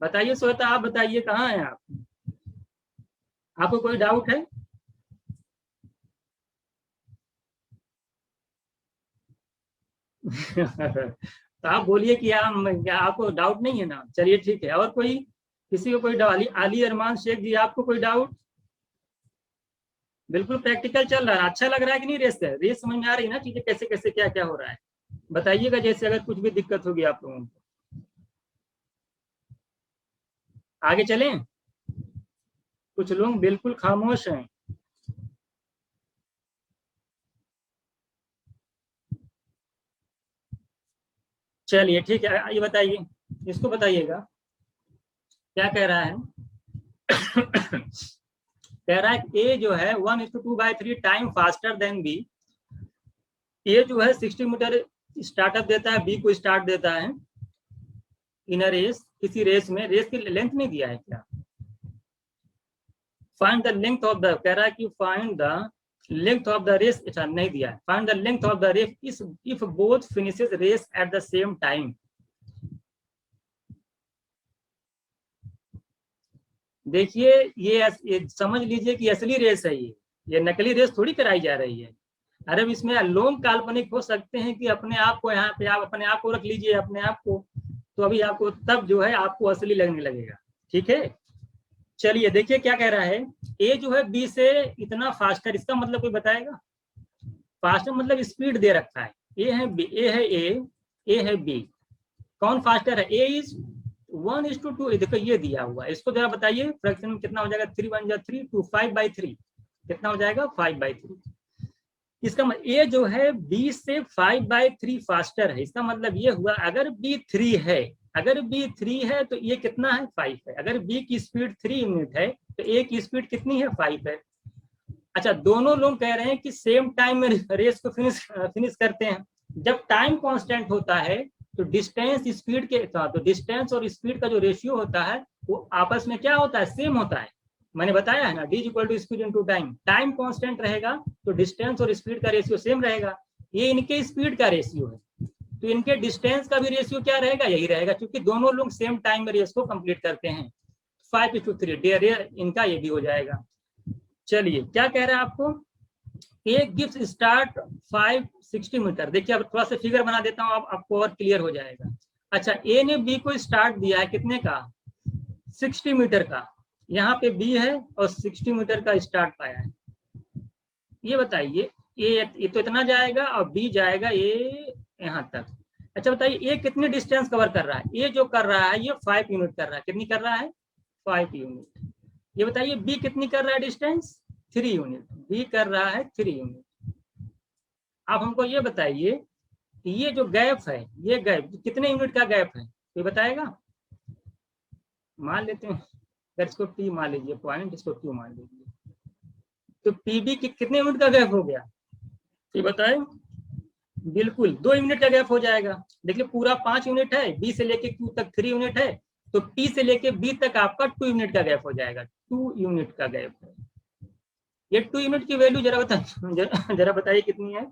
बताइए। श्वेता आप बताइए, कहाँ हैं आप, आपको कोई डाउट है। तो आप बोलिए कि आपको डाउट नहीं है ना, चलिए ठीक है। और कोई, किसी को कोई डाउट, अली अरमान शेख जी आपको कोई डाउट। बिल्कुल प्रैक्टिकल चल रहा है, अच्छा लग रहा है कि नहीं, रेस समझ में आ रही है ना, चीजें कैसे कैसे क्या क्या हो रहा है, बताइएगा जैसे अगर कुछ भी दिक्कत होगी आप लोगों को। आगे चलें, कुछ लोग बिल्कुल खामोश हैं। चलिए ठीक है, ये बताइए, इसको बताइएगा क्या कह रहा है। कह रहा है ए जो है 1:2/3 टाइम फास्टर देन बी। ए जो है 60 मीटर स्टार्टअप देता है, बी को स्टार्ट देता है, इन अ रेस, किसी रेस में, रेस की लेंथ नहीं दिया है क्या? Find the length of the, कह रहा है कि find the length of the race, अच्छा नहीं दिया है, find the length of the race if both finishes race at the same time. देखिए ये समझ लीजिए कि असली रेस है ये नकली रेस थोड़ी कराई जा रही है। अरे इसमें लोग काल्पनिक हो सकते हैं कि अपने आप को यहाँ पे आप अपने आप को रख लीजिए, अपने आप को, तो अभी आपको तब जो है आपको असली लगने लगेगा। ठीक है, चलिए देखिए क्या कह रहा है, ए जो है बी से इतना फास्टर, इसका मतलब कोई बताएगा? फास्टर मतलब स्पीड दे रखा है, ए है बी, ए है बी, कौन फास्टर है? ए इज 1:2, देखो ये दिया हुआ है, इसको जरा बताइए फ्रैक्शन में कितना हो जाएगा? 3 1 जा 3, 2 5/3, कितना हो जाएगा? 5/3। इसका मतलब ए जो है बी से 5/3 फास्टर है, इसका मतलब ये हुआ अगर बी 3 है, अगर बी 3 है तो ये कितना है? 5 है। अगर बी की स्पीड 3 यूनिट है तो ए की स्पीड कितनी है? 5 है। अच्छा, दोनों लोग कह रहे हैं कि सेम टाइम में रेस को फिनिश करते हैं। जब टाइम कांस्टेंट होता है तो डिस्टेंस स्पीड के, तो डिस्टेंस और स्पीड का जो रेशियो होता है वो आपस में क्या होता है? सेम होता है। मैंने बताया है ना, d equal to speed into time. Time constant रहेगा तो डिस्टेंस और स्पीड का रेशियो सेम रहेगा। ये इनके स्पीड का रेशियो है, तो इनके डिस्टेंस का भी रेशियो क्या रहेगा? यही रहेगा, क्योंकि दोनों लोग सेम टाइम में रेस को कंप्लीट करते हैं। 5:3 इनका ये भी हो जाएगा। चलिए क्या कह रहा है आपको, ए गिव्स स्टार्ट 560 मीटर। देखिए अब थोड़ा सा फिगर बना देता हूँ, आपको और क्लियर हो जाएगा। अच्छा, ए ने बी को स्टार्ट दिया है कितने का? 60 मीटर का। यहाँ पे बी है और 60 मीटर का स्टार्ट पाया है। ये बताइए ये तो इतना जाएगा और बी जाएगा ये यहाँ तक। अच्छा बताइए ये कितनी डिस्टेंस कवर कर रहा है? ये जो कर रहा है ये 5 यूनिट कर रहा है। कितनी कर रहा है? 5 यूनिट। ये बताइए बी कितनी कर रहा है डिस्टेंस? 3 यूनिट। बी कर रहा है 3 यूनिट। आप हमको ये बताइए कि ये जो गैप है, ये गैप कितने यूनिट का गैप है? कोई बताएगा? मान लेते हैं, इसको टी मान लीजिए, पॉइंट इसको क्यू मान लीजिए, तो पीबी की कितने यूनिट का गैप हो गया? ये बताए। बिल्कुल 2 यूनिट का गैप हो जाएगा। देखिए पूरा 5 यूनिट है, बी से लेके क्यू तक 3 यूनिट है, तो पी से लेके बी तक आपका 2 यूनिट का गैप हो जाएगा। 2 यूनिट का गैप है। ये 2 यूनिट की वैल्यू जरा बताइए कितनी है?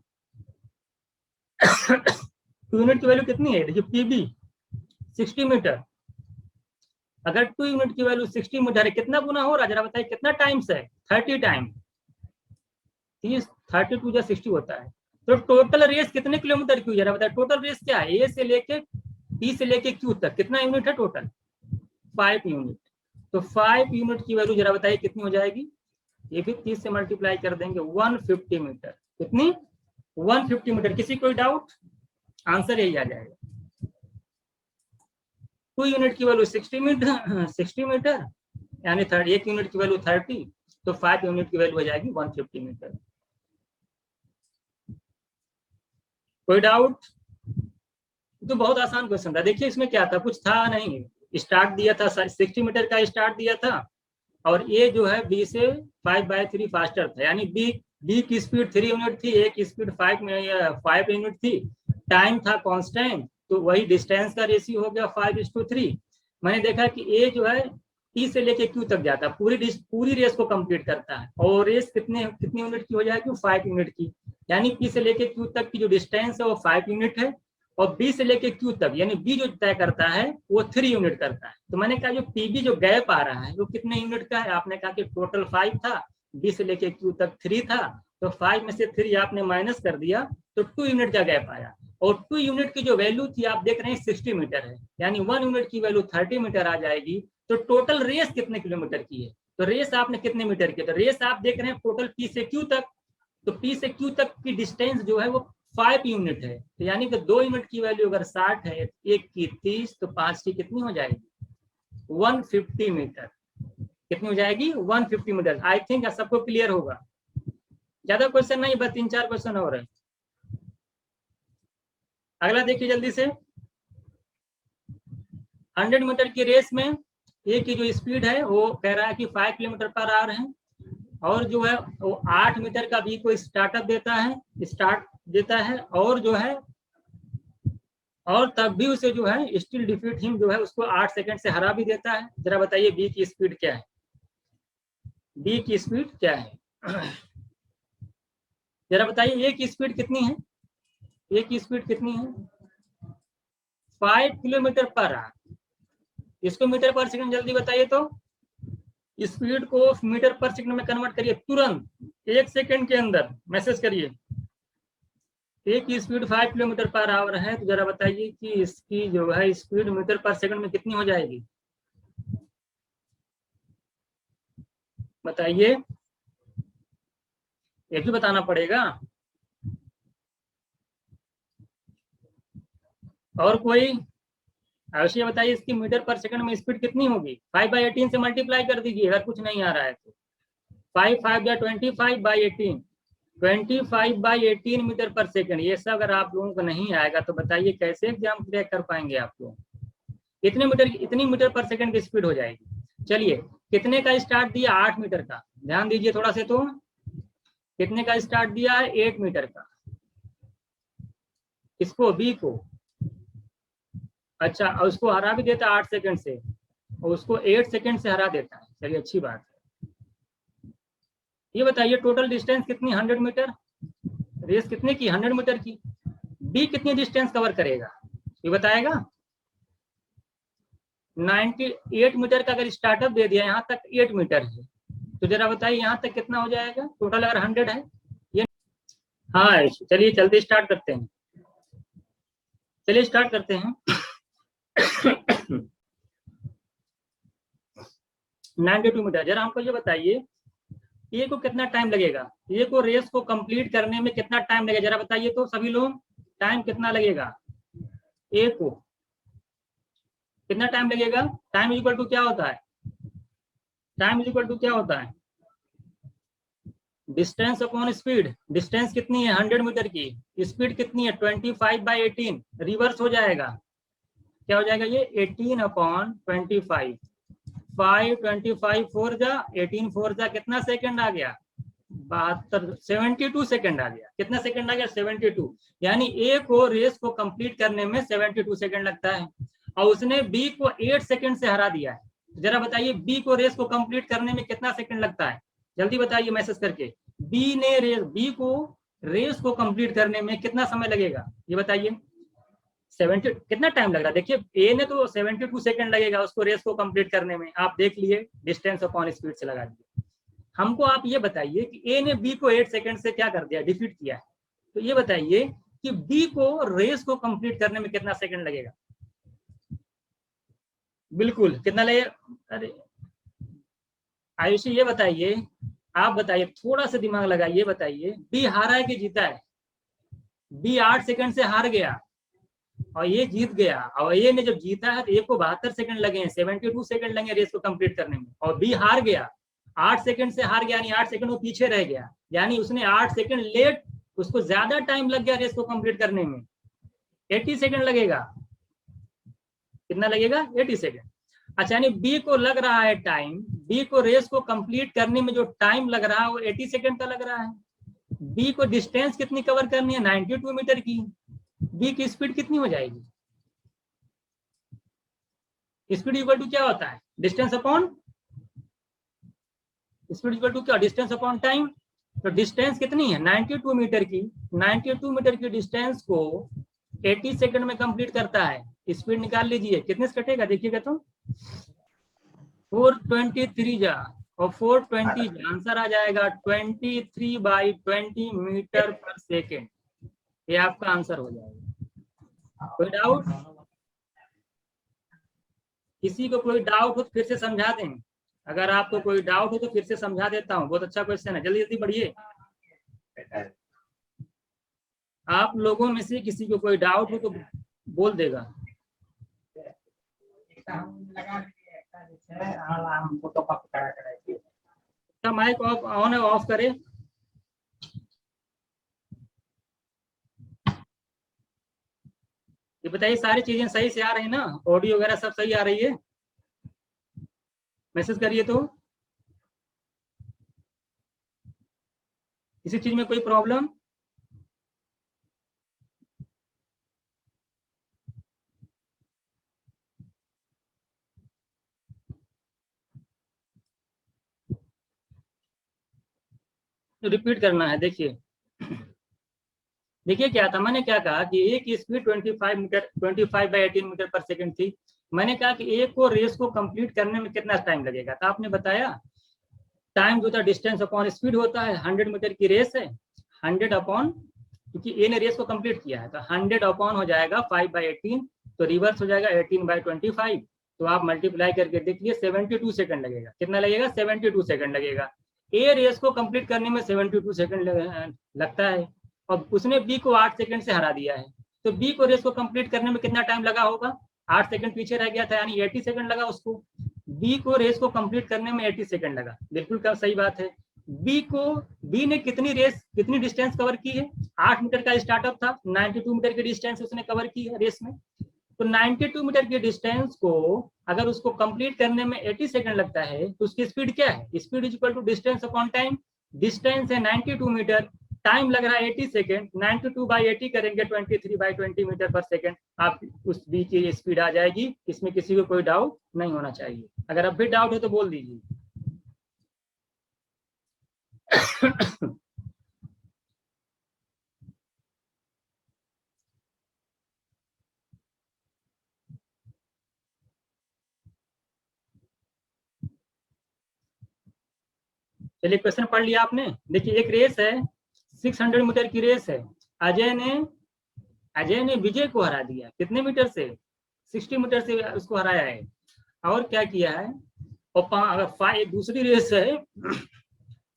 2 यूनिट की वैल्यू कितनी है? देखिए पीबी 60 मीटर, अगर 2 यूनिट की वैल्यू 60 मीटर है, कितना गुना हो रहा है जरा बताइए? कितना टाइम्स है? 30 टाइम। 32 या 60 होता है। तो टोटल रेस कितने किलोमीटर की? जरा बताइए टोटल रेस क्या है? ए से लेके टी से लेके क्यू तक कितना यूनिट है टोटल? 5 यूनिट। तो 5 यूनिट की वैल्यू जरा बताइए कितनी हो जाएगी? ये भी 30 से मल्टीप्लाई कर देंगे, 150 मीटर। कितनी? 150 मीटर। किसी कोई डाउट? आंसर यही आ जाएगा। 2 यूनिट की वैल्यू 60 मीटर यानी 1 यूनिट की वैल्यू 30, तो 5 यूनिट की वैल्यू हो जाएगी 150 मीटर। कोई डाउट? तो बहुत आसान क्वेश्चन था। देखिए इसमें क्या था, कुछ था नहीं, स्टार्ट दिया था 60 मीटर का स्टार्ट दिया था, और ये जो है बी से 5/3 फास्टर था, यानी बी की स्पीड 3 यूनिट थी, ए की स्पीड 5 यूनिट थी। टाइम था कांस्टेंट, तो वही डिस्टेंस का रेशियो हो गया 5:3। मैंने देखा कि ए जो है टी से लेके क्यू तक जाता है, पूरी रेस को कंप्लीट करता है, और रेस कितनी यूनिट की हो जाएगी? 5 यूनिट की। यानी पी से लेके क्यू तक की जो डिस्टेंस है वो 5 यूनिट है, और बी से लेके क्यू तक यानी बी जो तय करता है वो 3 यूनिट करता है। तो मैंने कहा जो पीबी जो गैप आ रहा है वो कितने यूनिट का है? आपने कहा कि टोटल 5 था, बी से लेके क्यू तक 3 था, तो 5 में से 3 आपने माइनस कर दिया, तो 2 यूनिट का गैप आया। और 2 यूनिट की जो वैल्यू थी आप देख रहे हैं 60 मीटर है, यानी 1 यूनिट की वैल्यू 30 मीटर आ जाएगी। तो टोटल रेस कितने किलोमीटर की है? तो रेस आपने कितने मीटर की? तो रेस आप देख रहे हैं टोटल पी से क्यू तक, तो पी से क्यू तक की डिस्टेंस जो है वो 5 यूनिट है, तो यानी कि 2 यूनिट की वैल्यू अगर 60 है, एक की 30, तो 5 की कितनी हो जाएगी? 150 मीटर। कितनी हो जाएगी? 150 मीटर। आई थिंक सबको क्लियर होगा। ज्यादा क्वेश्चन नहीं, बस 3-4 क्वेश्चन और है। अगला देखिए जल्दी से। 100 मीटर की रेस में ए की जो स्पीड है वो कह रहा है कि 5 किलोमीटर पर आवर है, और जो है वो 8 मीटर का बी को स्टार्टअप देता है, और जो है और तब भी उसे जो है स्टिल डिफीट हिम जो है उसको 8 सेकंड से हरा भी देता है। जरा बताइए बी की स्पीड क्या है, बी की स्पीड क्या है? जरा बताइए ए की स्पीड कितनी है, ए की स्पीड कितनी है? 5 किलोमीटर पर आवर। इसको मीटर पर सेकंड जल्दी बताइए तो, स्पीड को मीटर पर सेकंड में कन्वर्ट करिए तुरंत, 1 सेकंड के अंदर मैसेज करिए। एक की स्पीड 5 किलोमीटर पर आवर है, तो जरा बताइए कि इसकी जो है स्पीड मीटर पर सेकंड में कितनी हो जाएगी, बताइए, ये भी बताना पड़ेगा। और कोई अवश्य बताइए इसकी मीटर पर सेकंड में स्पीड कितनी होगी? 5/18 से मल्टीप्लाई कर दीजिए अगर कुछ नहीं आ रहा है तो। 5 5 या 25/18, 25/18 मीटर पर सेकंड। ये सब अगर आप लोगों को नहीं आएगा तो बताइए कैसे एग्जाम क्रैक कर पाएंगे आप लोग? इतनी मीटर पर सेकंड की स्पीड हो जाएगी। चलिए, कितने का स्टार्ट दिया? 8 मीटर का। ध्यान दीजिए थोड़ा से, तो कितने का स्टार्ट दिया है? 8 मीटर का। इसको बी को, अच्छा, और उसको हरा भी देता है 8 सेकंड से, और उसको 8 सेकंड से हरा देता है। चलिए अच्छी बात है। ये बताइए टोटल डिस्टेंस कितनी? 100 मीटर। रेस कितने की? 100 मीटर की। बी कितनी डिस्टेंस कवर करेगा ये बताएगा? 98 मीटर का अगर स्टार्टअप दे दिया, यहाँ तक 8 मीटर है, तो जरा बताइए यहाँ तक कितना हो जाएगा टोटल अगर 100 है ये? हाँ, चलिए जल्दी स्टार्ट करते हैं, चलिए स्टार्ट करते हैं। 92 मीटर। जरा हमको ये बताइए ए को कितना टाइम लगेगा, ए को रेस को कंप्लीट करने में कितना टाइम लगेगा? जरा बताइए तो सभी लोग, टाइम कितना लगेगा ए को, कितना टाइम लगेगा? टाइम इक्वल टू क्या होता है? टाइम इक्वल टू क्या होता है? Distance upon speed. डिस्टेंस कितनी है? 100 मीटर की। स्पीड कितनी है? 25/18। रिवर्स हो जाएगा, क्या हो जाएगा ये? 18/25। 5 4 जा 18 4 जा कितना सेकंड आ गया? 72, 72 सेकंड आ गया। कितना सेकंड आ गया? 72। यानी ए को रेस को कंप्लीट करने में 72 सेकंड लगता है, और उसने बी को 8 सेकंड से हरा दिया है। जरा बताइए बी को रेस को कंप्लीट करने में कितना सेकंड लगता है? जल्दी बताइए मैसेज करके, बी को रेस को कंप्लीट करने में कितना समय लगेगा ये बताइए? 70 कितना टाइम लग रहा है? देखिए ए ने तो 72 सेकंड लगेगा उसको रेस को कंप्लीट करने में, आप देख लिए डिस्टेंस अपॉन स्पीड से लगा दिए। हमको आप ये बताइए कि ए ने बी को 8 सेकंड से क्या कर दिया? डिफीट किया है। तो ये बताइए कि बी को रेस को कंप्लीट करने में कितना सेकंड लगेगा? बिल्कुल कितना लगेगा? अरे आयुषी ये बताइए, आप बताइए, थोड़ा सा दिमाग लगाइए, बताइए बी हारा है कि जीता है? बी 8 सेकंड से हार गया और ये जीत गया, और ये ने जब जीता है तो ए को 72 सेकंड लगे हैं, 72 सेकंड लगे रेस को कंप्लीट करने में, और बी हार गया, 8 सेकंड से हार गया, यानी 8 सेकंड वो पीछे रह गया, यानी उसने 8 सेकंड लेट, उसको ज्यादा टाइम लग गया रेस को कंप्लीट करने में, 80 सेकंड लगेगा। कितना लगेगा? 80 सेकंड। अच्छा, यानी बी को लग रहा है टाइम, बी को रेस को कंप्लीट करने में जो टाइम लग रहा है वो 80 सेकंड का लग रहा है। बी को डिस्टेंस कितनी कवर करनी है? 92 मीटर की। बी की स्पीड कितनी हो जाएगी? स्पीड इक्वल टू क्या होता है? Distance upon speed equal to क्या? Distance upon time. तो डिस्टेंस कितनी है? 92 मीटर की। 92 मीटर की डिस्टेंस को 80 सेकंड में कंप्लीट करता है। स्पीड निकाल लीजिए, कितने से कटेगा देखिएगा तो, 423 जा और 420 जा, आंसर आ जाएगा 23/20 मीटर पर सेकेंड। ये आपका आंसर हो जाएगा। कोई डाउट? किसी को कोई डाउट हो तो फिर से समझा दें। अगर आपको कोई डाउट हो तो फिर से समझा देता हूँ, बहुत अच्छा क्वेश्चन है, जल्दी जल्दी पढ़िए। आप लोगों में से किसी को कोई डाउट हो तो बोल देगा। माइक ऑफ ऑन है, ऑफ करे। ये बताइए सारी चीजें सही से आ रही है ना? ऑडियो वगैरह सब सही आ रही है? मैसेज करिए तो। किसी चीज में कोई प्रॉब्लम? रिपीट करना है। देखिए क्या था, मैंने क्या कहा कि ए की स्पीड 25/18 मीटर पर सेकंड थी। मैंने कहा कि ए को रेस को कंप्लीट करने में कितना टाइम लगेगा, तो आपने बताया टाइम जो था डिस्टेंस अपॉन स्पीड होता है। 100 मीटर की रेस है, 100 अपॉन, क्योंकि ए ने रेस को कंप्लीट किया है, तो 100 अपॉन हो जाएगा 5/18, तो रिवर्स हो जाएगा 18/25। तो आप मल्टीप्लाई करके देखिए 72 सेकंड लगेगा। कितना लगेगा? 72 सेकंड लगेगा। ए रेस को कंप्लीट करने में 72 सेकंड लगता है, और उसने बी को 8 सेकंड से हरा दिया है। तो बी को रेस को कंप्लीट करने में कितना टाइम लगा होगा? 8 सेकंड पीछे रह गया था, यानी 80 सेकंड लगा उसको। बी को रेस को कंप्लीट करने में 80 सेकंड लगा, बिल्कुल का सही बात है। बी ने कितनी डिस्टेंस कवर की है? 8 मीटर का स्टार्टअप था, 92 मीटर की डिस्टेंस उसने कवर की है रेस में। तो 92 मीटर की डिस्टेंस को अगर उसको कंप्लीट करने में 80 सेकंड लगता है, तो उसकी स्पीड क्या है? Speed is equal to distance upon time. Distance है 92 मीटर, टाइम लग रहा है 80 सेकंड, 92/80 करेंगे 23/20 मीटर पर सेकंड। आप उस बी की स्पीड आ जाएगी, इसमें किसी को कोई डाउट नहीं होना चाहिए। अगर अब भी डाउट है तो बोल दीजिए। चलिए क्वेश्चन पढ़ लिया आपने। देखिए एक रेस है, 600 मीटर की रेस है। अजय ने विजय को हरा दिया, कितने मीटर से? 60 मीटर से उसको हराया है। और क्या किया है? और अगर दूसरी रेस है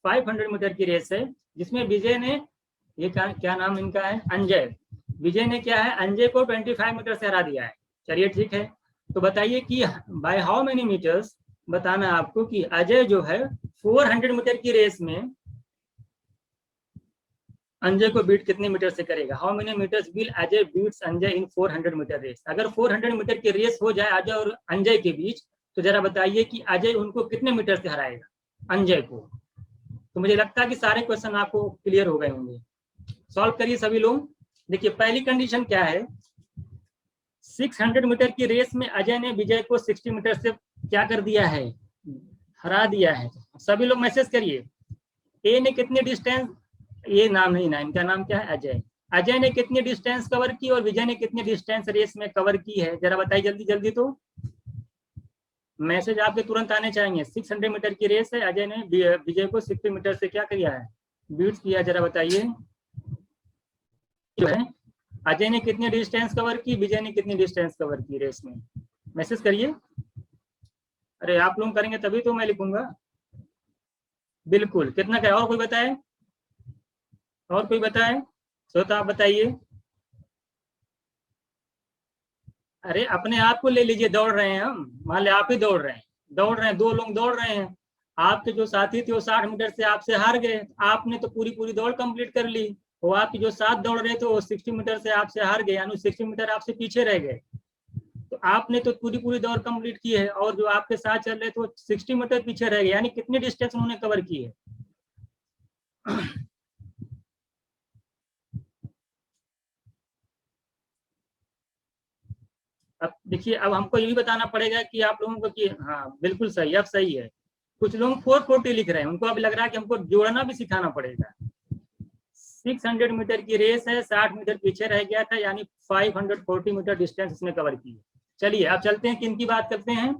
500 मीटर की रेस है, जिसमें विजय ने, ये क्या नाम इनका है? अंजय। विजय ने क्या है? अंजय को 25 मीटर से हरा दिया है। चलिए ठीक है, तो बताइए कि बाय हाउ मेनी मीटर्स, बताना आपको कि अजय जो है 400 मीटर की रेस में अंजय को बीट कितने मीटर से करेगा? How many metres will Ajay beats Anjay in 400 metre race. अगर 400 मीटर की रेस हो जाए अजय और अंजय के बीच, तो जरा बताइए कि अजय उनको कितने मीटर से हराएगा, अंजय को। तो मुझे लगता है कि सारे क्वेश्चन आपको क्लियर हो गए होंगे। सॉल्व करिए सभी लोग। देखिए पहली कंडीशन क्या है? 600 मीटर की रेस में अजय ने विजय को 60 मीटर से क्या कर दिया है? हरा दिया है। सभी लोग मैसेज करिए। ए ने कितनी डिस्टेंस, ये नाम नहीं ना, इनका नाम क्या है? अजय। अजय ने कितनी डिस्टेंस कवर की और विजय ने कितनी डिस्टेंस रेस में कवर की है? जरा बताइए जल्दी जल्दी। तो मैसेज आपके तुरंत आने चाहिए। 600 मीटर की रेस है, अजय ने विजय को 60 मीटर से क्या किया है? बीट किया। जरा बताइए जो है अजय ने कितनी डिस्टेंस कवर की, विजय ने कितनी डिस्टेंस कवर की रेस में? मैसेज करिए। अरे आप लोग करेंगे तभी तो मैं लिखूंगा। बिल्कुल, कितना क्या? और कोई बताए? और कोई बताए? तो आप बताइए। अरे अपने आप को ले लीजिए, दौड़ रहे हैं हम, मान ले आप ही दौड़ रहे हैं, दो लोग दौड़ रहे हैं। आपके जो साथी थे वो 60 मीटर से आपसे हार गए, आपने तो पूरी दौड़ कंप्लीट कर ली। वो आपके जो साथ दौड़ रहे थे वो 60 मीटर से आपसे हार गए, यानी 60 मीटर आपसे पीछे रह गए। तो आपने तो पूरी दौड़ कंप्लीट की है, और जो आपके साथ चल रहे थे वो 60 मीटर पीछे रह गए, यानी कितनी डिस्टेंस उन्होंने कवर की है? अब देखिए, अब हमको ये भी बताना पड़ेगा कि आप लोगों को कि हाँ बिल्कुल सही, अब सही है। कुछ लोग 440 लिख रहे हैं, उनको अब लग रहा है कि हमको जोड़ना भी सिखाना पड़ेगा। 600 मीटर की रेस है, 60 मीटर पीछे रह गया था, यानी 540 मीटर डिस्टेंस उसने कवर की है। चलिए अब चलते हैं, किन की बात करते हैं।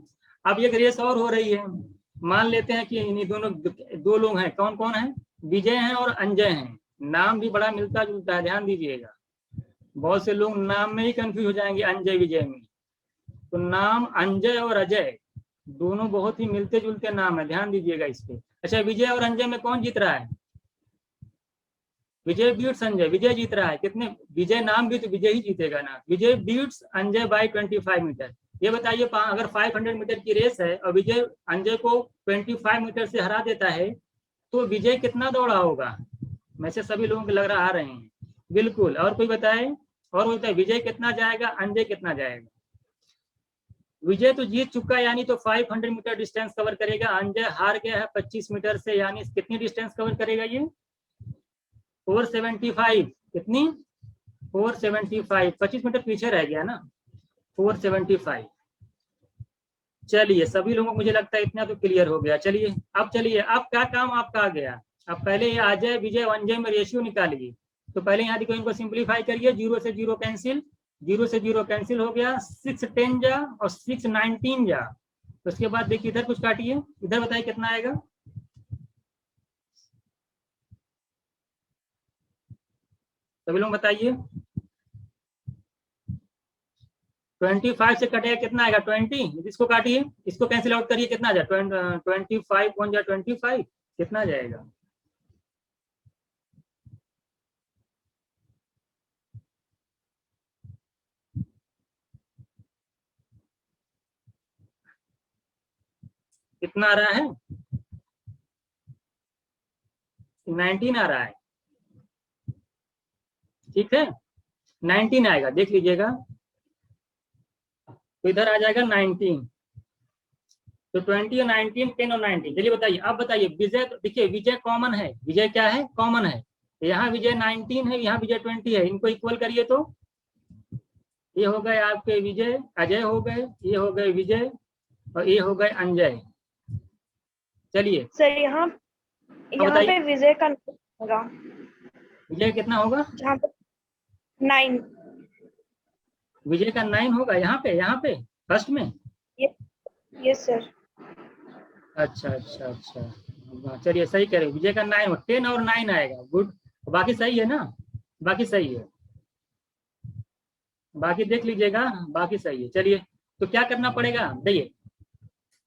अब एक रेस और हो रही है। मान लेते हैं कि इन दोनों दो लोग हैं, कौन कौन है? विजय हैं और अंजय हैं। नाम भी बड़ा मिलता जुलता है, ध्यान दीजिएगा। बहुत से लोग नाम में ही कंफ्यूज हो जाएंगे, अंजय विजय में। तो नाम अंजय और अजय दोनों बहुत ही मिलते जुलते नाम है, ध्यान दीजिएगा इस पे। अच्छा, विजय और अंजय में कौन जीत रहा है? विजय बीट्स अंजय, विजय जीत रहा है। कितने? विजय नाम भी तो विजय ही जीतेगा ना। विजय बीट्स अंजय बाय 25 मीटर। ये बताइए अगर 500 मीटर की रेस है और विजय अंजय को 25 मीटर से हरा देता है, तो विजय कितना दौड़ा होगा? वैसे सभी लोगों को लग रहा आ रहे हैं। बिल्कुल, और कोई बताए? और कोई बताए विजय कितना जाएगा, अंजय कितना जाएगा? विजय तो जीत चुका है, यानी तो 500 मीटर डिस्टेंस कवर करेगा। अंजय हार गया है 25 मीटर से, यानी कितनी डिस्टेंस कवर करेगा ये? 475। कितनी? 475। 25 मीटर पीछे रह गया ना, 475। चलिए सभी लोगों को मुझे लगता है इतना तो क्लियर हो गया। चलिए अब क्या काम आपका आ गया? अब पहले ये अजय विजय अंजय में रेशियो निकालिए। तो पहले यहाँ देखो इनको सिंप्लीफाई करिए, 0 से 0 कैंसिल, 0 से 0 कैंसिल हो गया, 6 10 जा और 6 19 जा। तो उसके बाद देखिए इधर कुछ काटिए, इधर बताइए कितना आएगा। सभी लोग बताइए। 25 से कटेगा कितना आएगा 20। इसको काटिए, इसको कैंसिल आउट करिए, कितना आ जाए 25 कौन जा 25 कितना आ जाएगा। कितना आ रहा है 19 आ रहा है। ठीक है 19 आएगा, देख लीजिएगा। तो इधर आ जाएगा 19। तो 20 और 19 10 और 19। चलिए बताइए, अब बताइए विजय, तो देखिए विजय कॉमन है, विजय क्या है कॉमन है। यहाँ विजय 19 है, यहाँ विजय 20 है, इनको इक्वल करिए। तो ये हो गए आपके विजय अजय हो गए, ये हो गए विजय और ये हो गए अंजय। चलिए सर यहाँ पे विजय का होगा, विजय कितना होगा, जहाँ पे 9। विजय का 9 होगा यहाँ पे फर्स्ट में। Yes sir. अच्छा अच्छा अच्छा, चलिए सही कह रहे हो, विजय का 9 10 और 9 आएगा, गुड। बाकी सही है ना, बाकी सही है, बाकी देख लीजिएगा, बाकी सही है। चलिए तो क्या करना पड़ेगा,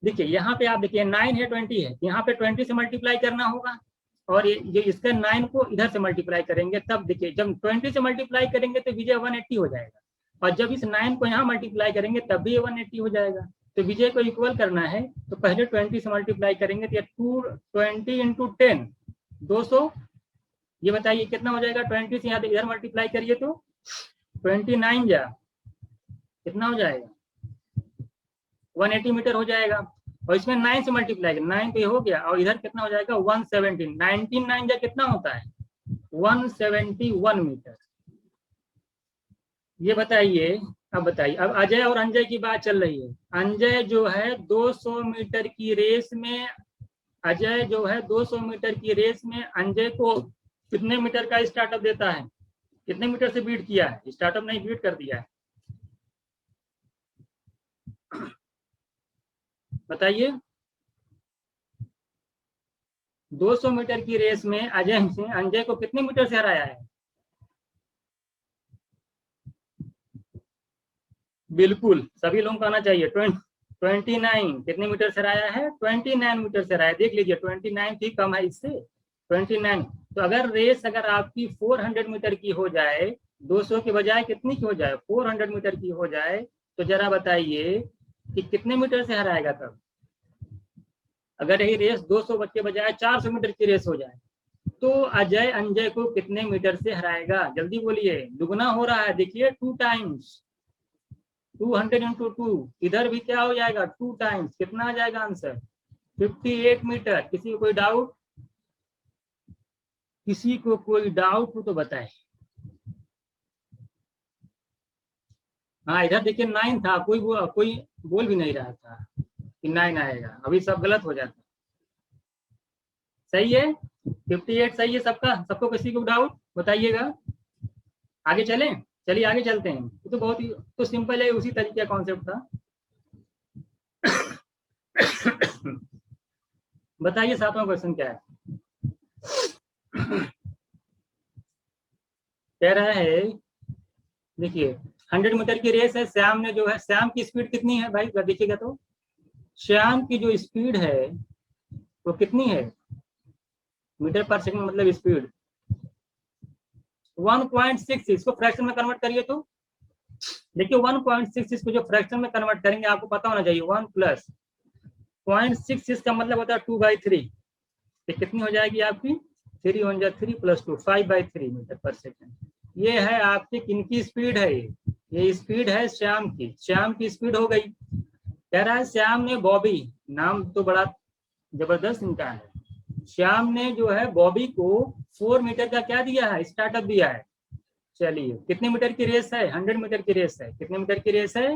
देखिए यहाँ पे आप देखिए 9 है 20 है, यहाँ पे 20 से मल्टीप्लाई करना होगा और ये इसका 9 को इधर से मल्टीप्लाई करेंगे। तब देखिए जब 20 से मल्टीप्लाई करेंगे तो विजय 180 हो जाएगा, और जब इस 9 को यहाँ मल्टीप्लाई करेंगे तब भी 180 हो जाएगा। तो विजय को इक्वल करना है तो पहले 20 से मल्टीप्लाई करेंगे, तो 220 इंटू 10 200। ये बताइए कितना हो जाएगा, 20 से यहाँ इधर मल्टीप्लाई करिए तो 29 जा कितना हो जाएगा 180 मीटर हो जाएगा। और इसमें 9 से मल्टीप्लाई 9 तो ये हो गया, और इधर कितना हो जाएगा 170, 19 9 जा कितना होता है 171 मीटर। ये बताइए, अब बताइए, अब अजय और अंजय की बात चल रही है। अंजय जो है 200 मीटर की रेस में, अजय जो है 200 मीटर की रेस में अंजय को कितने मीटर का स्टार्टअप देता है, कितने मीटर से बीट किया है, स्टार्टअप नहीं बीट कर दिया है, बताइए। 200 मीटर की रेस में अजय से अंजय को कितने मीटर से हराया है, बिल्कुल सभी लोगों को आना चाहिए। 29 कितने मीटर से हराया है, 29 मीटर से हराया। देख लीजिए 29 थी, कम है इससे 29। तो अगर रेस अगर आपकी 400 मीटर की हो जाए, 200 के बजाय कितनी की हो जाए 400 मीटर की हो जाए, तो जरा बताइए कि कितने मीटर से हराएगा तब। अगर यही रेस 200 के बजाय 400 मीटर की रेस हो जाए तो अजय अंजय को कितने मीटर से हराएगा, जल्दी बोलिए। दुगना हो रहा है, देखिए 2 टाइम्स, 200 इंटू 2, इधर भी क्या हो जाएगा 2 टाइम्स, कितना आ जाएगा आंसर 58 मीटर। किसी को कोई डाउट, किसी को कोई डाउट हो तो बताए। हाँ इधर देखिए 9 था, कोई बोल भी नहीं रहा था कि 9 आएगा, अभी सब गलत हो जाता। सही है 58 सही है सबका, सबको किसी को डाउट बताइएगा। आगे चलें, चलिए आगे चलते हैं। ये तो बहुत ही तो सिंपल है, उसी तरीके का कॉन्सेप्ट था। बताइए 7वां क्वेश्चन क्या है। कह रहा है देखिए 100 मीटर की रेस है, श्याम ने जो है, श्याम की स्पीड कितनी है भाई देखिएगा तो, श्याम की जो स्पीड है वो कितनी है मीटर पर सेकंड, मतलब स्पीड 1.6। इसको फ्रैक्शन में कन्वर्ट करिए तो देखिए 1.6 को जो फ्रैक्शन में कन्वर्ट करेंगे आपको पता होना चाहिए 1 प्लस 0.66 का मतलब होता है 2/3। तो कितनी हो जाएगी आपकी 3 1 3 प्लस 2 5/3 मीटर पर सेकंड। ये है आपकी किनकी स्पीड है, ये स्पीड है श्याम की, श्याम की स्पीड हो गई। कह रहा है श्याम ने बॉबी, नाम तो बड़ा जबरदस्त इनका है, श्याम ने जो है बॉबी को 4 मीटर का क्या दिया है स्टार्टअप दिया है। चलिए कितने मीटर की रेस है 100 मीटर की रेस है, कितने मीटर की रेस है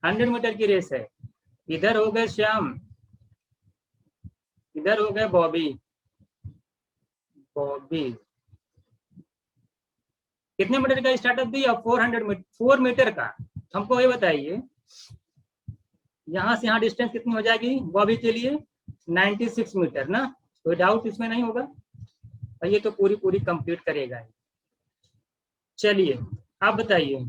100 मीटर की रेस है। इधर हो गए श्याम, इधर हो गए बॉबी, बॉबी कितने मीटर का स्टार्टअप दिया? 4 मीटर का। हमको ये बताइए यहाँ से यहाँ डिस्टेंस कितनी हो जाएगी बॉबी के लिए? 96 मीटर ना, कोई डाउट इसमें नहीं होगा। और ये तो पूरी पूरी कंप्लीट करेगा। चलिए आप बताइए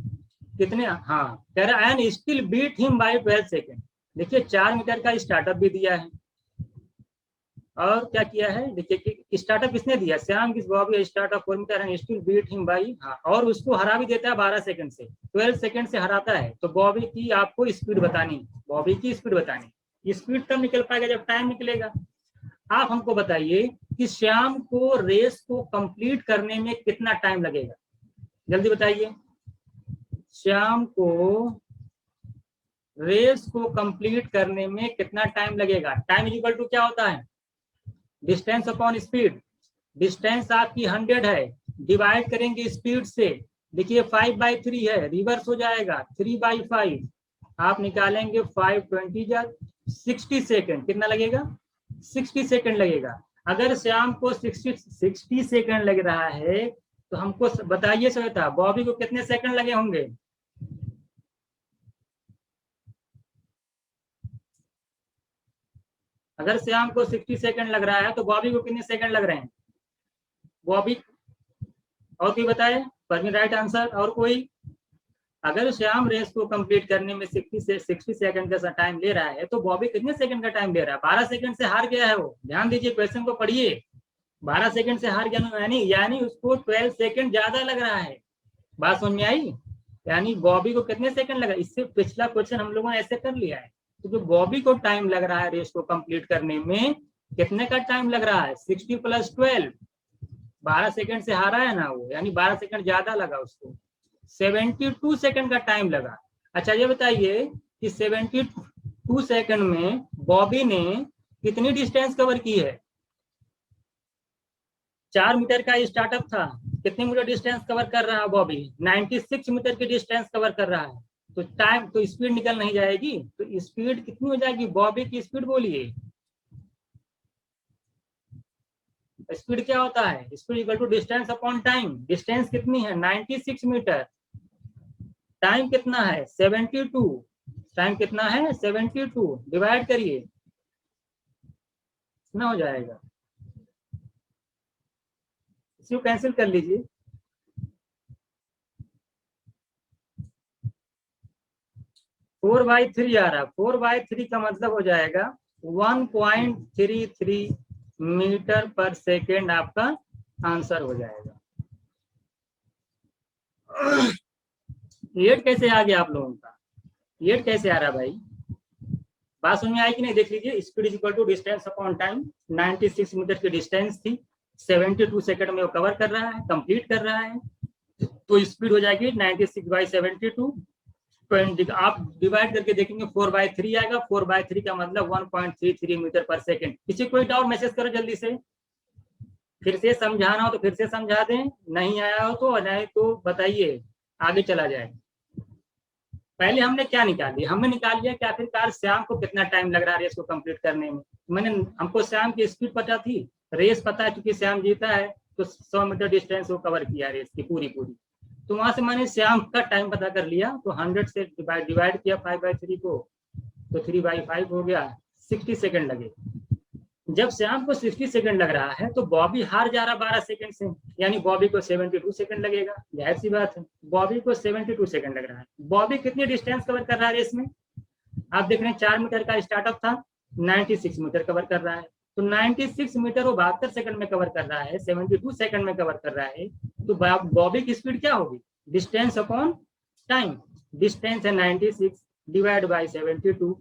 कितने, हाँ कह रहा है and still beat him by 12 second. देखिए 4 मीटर का स्टार्टअप भी दिया है और क्या किया है, देखिए कि स्टार्टअप किसने दिया? श्याम किस Bobby startup 4 metre and still beat him by, हाँ और उसको हरा भी देता है 12 सेकंड से, 12 सेकंड से हराता है। तो बॉबी की आपको स्पीड बतानी, बॉबी की स्पीड बतानी। स्पीड तब निकल पाएगा जब टाइम निकलेगा। आप हमको बताइए कि श्याम को रेस को कंप्लीट करने में कितना टाइम लगेगा? जल्दी बताइए। श्याम को रेस को कंप्लीट करने में कितना टाइम लगेगा? टाइम इक्वल टू क्या होता है? Distance upon speed. डिस्टेंस आपकी 100 है, डिवाइड करेंगे स्पीड से। देखिए 5/3 है, रिवर्स हो जाएगा 3/5। आप निकालेंगे 520 जा 60 सेकेंड। कितना लगेगा? 60 सेकेंड लगेगा। अगर श्याम को 60 सेकेंड लग रहा है तो हमको बताइए श्वेता बॉबी को कितने सेकेंड लगे होंगे? अगर श्याम को 60 सेकेंड लग रहा है तो बॉबी को कितने सेकेंड लग रहे हैं? बॉबी और कोई बताए? Parmeen right answer. और कोई? अगर श्याम रेस को कंप्लीट करने में 60 सेकंड का टाइम ले रहा है तो बॉबी कितने सेकंड का टाइम ले रहा है? 12 सेकंड से हार गया है वो। ध्यान दीजिए क्वेश्चन को पढ़िए। 12 सेकंड से हार गया यानी उसको 12 सेकंड ज्यादा लग रहा है। बात समझ में आई? यानी बॉबी को कितने सेकंड लगा? इससे पिछला क्वेश्चन हम लोगों ने ऐसे कर लिया है। तो जो बॉबी को टाइम लग रहा है रेस को कंप्लीट करने में, कितने का टाइम लग रहा है? 60 + 12। 12 सेकंड से हारा है ना वो, यानी 12 सेकंड ज्यादा लगा उसको। 72 सेकंड का टाइम लगा। अच्छा ये बताइए कि 72 सेकंड में बॉबी ने कितनी डिस्टेंस कवर की है? 4 मीटर का स्टार्टअप था, कितने मीटर डिस्टेंस कवर कर रहा है बॉबी? 96 मीटर की डिस्टेंस कवर कर रहा है। तो टाइम तो स्पीड निकल नहीं जाएगी, तो स्पीड कितनी हो जाएगी बॉबी की? स्पीड बोलिए। स्पीड क्या होता है? Speed equal to distance upon time. Distance कितनी है? 96 मीटर। टाइम कितना है? 72। टाइम कितना है? 72। डिवाइड करिए, कितना हो जाएगा? इसको कैंसिल कर लीजिए। 4/3 आ रहा है। 4/3 का मतलब हो जाएगा 1.33 मीटर पर सेकेंड आपका आंसर हो जाएगा। एट कैसे आ गया आप लोगों का? एट कैसे आ रहा भाई? बात समझ में आई कि नहीं? देख लीजिए, speed is equal to distance upon time. 96 metre की डिस्टेंस थी, 72 सेकंड में वो कवर कर रहा है, कंप्लीट कर रहा है। तो स्पीड हो जाएगी 96/72। आप डिवाइड करके देखेंगे 4/3 आएगा। 4/3 का मतलब 1.33 मीटर पर सेकेंड। किसी कोई डाउट मैसेज करो जल्दी से। फिर से समझाना हो तो फिर से समझा दें, नहीं आया हो तो, नहीं तो बताइए, आगे चला जाए। पहले हमने क्या निकाल लिया? हमने निकाल लिया कि आखिरकार श्याम को कितना टाइम लग रहा है रेस को कंप्लीट करने में। मैंने हमको श्याम की स्पीड पता थी, रेस पता है, क्योंकि श्याम जीता है तो 100 मीटर डिस्टेंस वो कवर किया रेस की पूरी पूरी। तो वहां से मैंने श्याम का टाइम पता कर लिया, तो 100 से डिवाइड किया 5/3 को, तो 3/5 हो गया। 60 सेकंड लगे। जब श्याम को 60 सेकंड लग रहा है तो बॉबी हार जा रहा 12 सेकंड से, यानी बॉबी को 72 सेकंड लगेगा। जाहिर सी बात है, बॉबी को 72 सेकंड लग रहा है। बॉबी कितनी डिस्टेंस कवर कर रहा है रेस में? आप देख रहे हैं 4 मीटर का स्टार्टअप था, 96 मीटर कवर कर रहा है। तो 96 मीटर वो 72 सेकंड में कवर कर रहा है, 72 सेकंड में कवर कर रहा है। तो बॉबी की स्पीड क्या होगी? Distance upon time. डिस्टेंस है 96 डिवाइड बाई 72,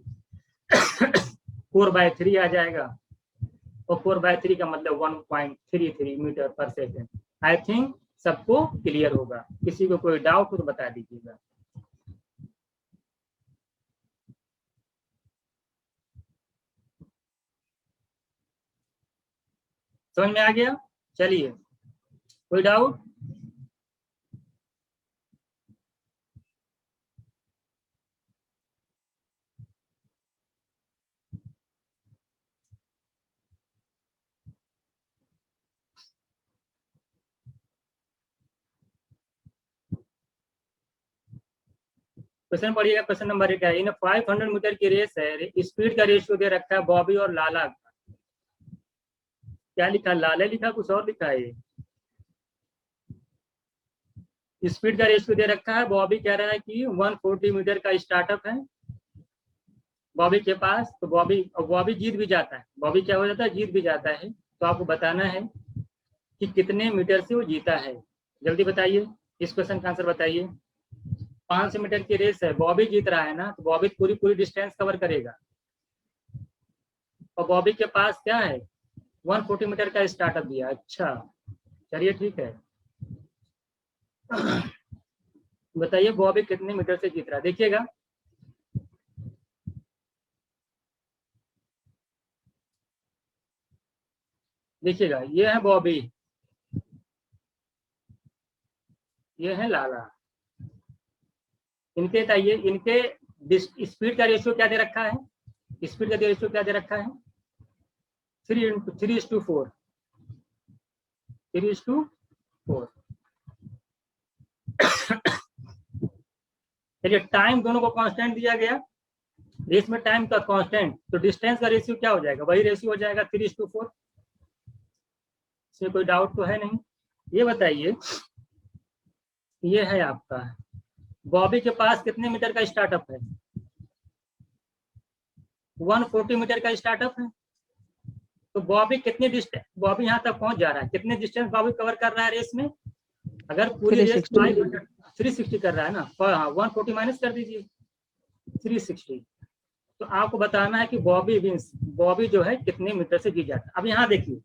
4/3 आ जाएगा। और 4/3 का मतलब 1.33 metre per second. I think सबको क्लियर होगा। किसी को कोई डाउट हो तो बता दीजिएगा। समझ में आ गया? चलिए, कोई डाउट? क्वेश्चन पढ़िएगा, क्वेश्चन नंबर 1 है, इन 500 मीटर की रेस है, स्पीड का रेशियो दे रखा है बॉबी और लाला का। क्या लिखा, लाला लिखा, कुछ और लिखा है? स्पीड का रेशियो दे रखा है, बॉबी कह रहा है कि 140 मीटर का स्टार्टअप है बॉबी के पास, तो बॉबी जीत भी जाता है। बॉबी क्या हो जाता है, जीत भी जाता है। तो आपको बताना है कि कितने मीटर से वो जीता है। जल्दी बताइए, इस क्वेश्चन का आंसर बताइए। 500 मीटर की रेस है, बॉबी जीत रहा है ना, तो बॉबी पूरी डिस्टेंस कवर करेगा। और बॉबी के पास क्या है, 140 मीटर का स्टार्टअप दिया। अच्छा चलिए ठीक है। बताइए बॉबी कितने मीटर से जीत रहा है, देखिएगा। देखिएगा, ये है बॉबी, ये है लाला। इनके बताइए, इनके स्पीड का रेशियो क्या दे रखा है, स्पीड का रेशियो क्या दे रखा है, 3:4। चलिए, टाइम दोनों को कांस्टेंट दिया गया, रेस में टाइम का कांस्टेंट, तो डिस्टेंस का रेशियो क्या हो जाएगा, वही रेशियो हो जाएगा 3:4। इसमें कोई डाउट तो है नहीं। ये बताइए, ये है आपका बॉबी के पास कितने मीटर का स्टार्टअप है, 140 मीटर का स्टार्टअप है। तो बॉबी कितने डिस्टेंस, बॉबी यहाँ तक पहुंच जा रहा है, कितने डिस्टेंस बॉबी कवर कर रहा है रेस में, अगर पूरी रेस 360 कर रहा है ना, 140 माइनस कर दीजिए 360। तो आपको बताना है कि बॉबी जो है कितने मीटर से जीत जाता है। अब यहाँ देखिए,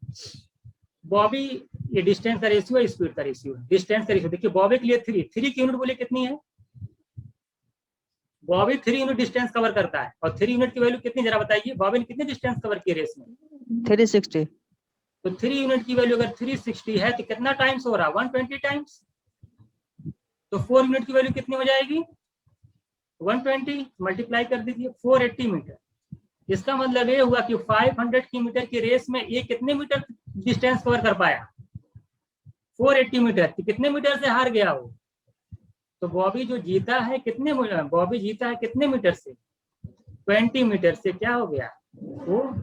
बॉबी, ये डिस्टेंस का रेशियो है, स्पीड का रेशियो है, डिस्टेंस का रेशियो देखिए, बॉबी के लिए 3 की यूनिट बोले कितनी है, बॉबी 3 यूनिट डिस्टेंस कवर करता है, और 3 यूनिट की वैल्यू कितनी, जरा बताइए, बॉबी ने कितने डिस्टेंस कवर किए रेस में, 360। तो 3 यूनिट की वैल्यू अगर 360 है तो कितना टाइम्स हो रहा है, 120 टाइम्स। तो 4 यूनिट की वैल्यू कितनी हो जाएगी, 120 मल्टीप्लाई कर दीजिए 480 मीटर। इसका मतलब ये हुआ कि 500 की मीटर की रेस में ये कितने मीटर डिस्टेंस कवर कर पाया, 480 मीटर। कितने मीटर से हार गया वो, तो बॉबी जो जीता है कितने, बॉबी जीता है कितने मीटर से, 20 मीटर से क्या हो गया, वो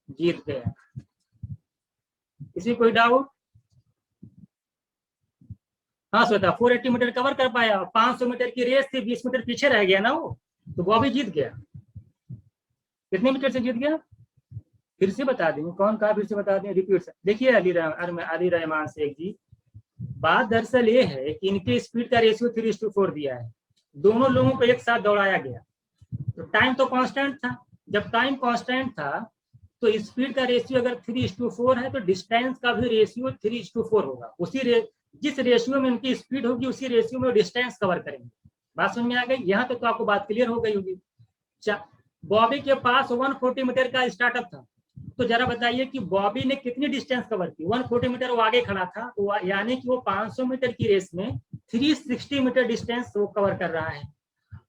जीत गया। किसी कोई डाउट? हाँ श्वेता, 480 मीटर कवर कर पाया, 500 मीटर की रेस थी, 20 मीटर पीछे रह गया ना वो, तो बॉबी जीत गया। कितने मीटर से जीत गया, फिर से बता देंगे, कौन कहा, फिर से बता दें, रिपीट से देखिए। अली रहमान शेख जी, बात दरअसल ये है कि इनके स्पीड का रेशियो 3:4 दिया है, दोनों लोगों को एक साथ दौड़ाया गया, तो टाइम तो कांस्टेंट था। जब टाइम कांस्टेंट था तो स्पीड का रेशियो अगर 3:4 है तो डिस्टेंस का भी रेशियो 3:4 होगा। जिस रेशियो में उनकी स्पीड होगी उसी रेशियो में डिस्टेंस कवर करेंगे। बात समझ में आ गई? यहाँ तक तो आपको बात क्लियर हो गई होगी। बॉबी के पास 140 मीटर का स्टार्टअप था, तो जरा बताइए कि बॉबी ने कितनी डिस्टेंस कवर की, 140 मीटर वो आगे खड़ा था, यानी कि वो 500 मीटर की रेस में 360 मीटर डिस्टेंस वो कवर कर रहा है।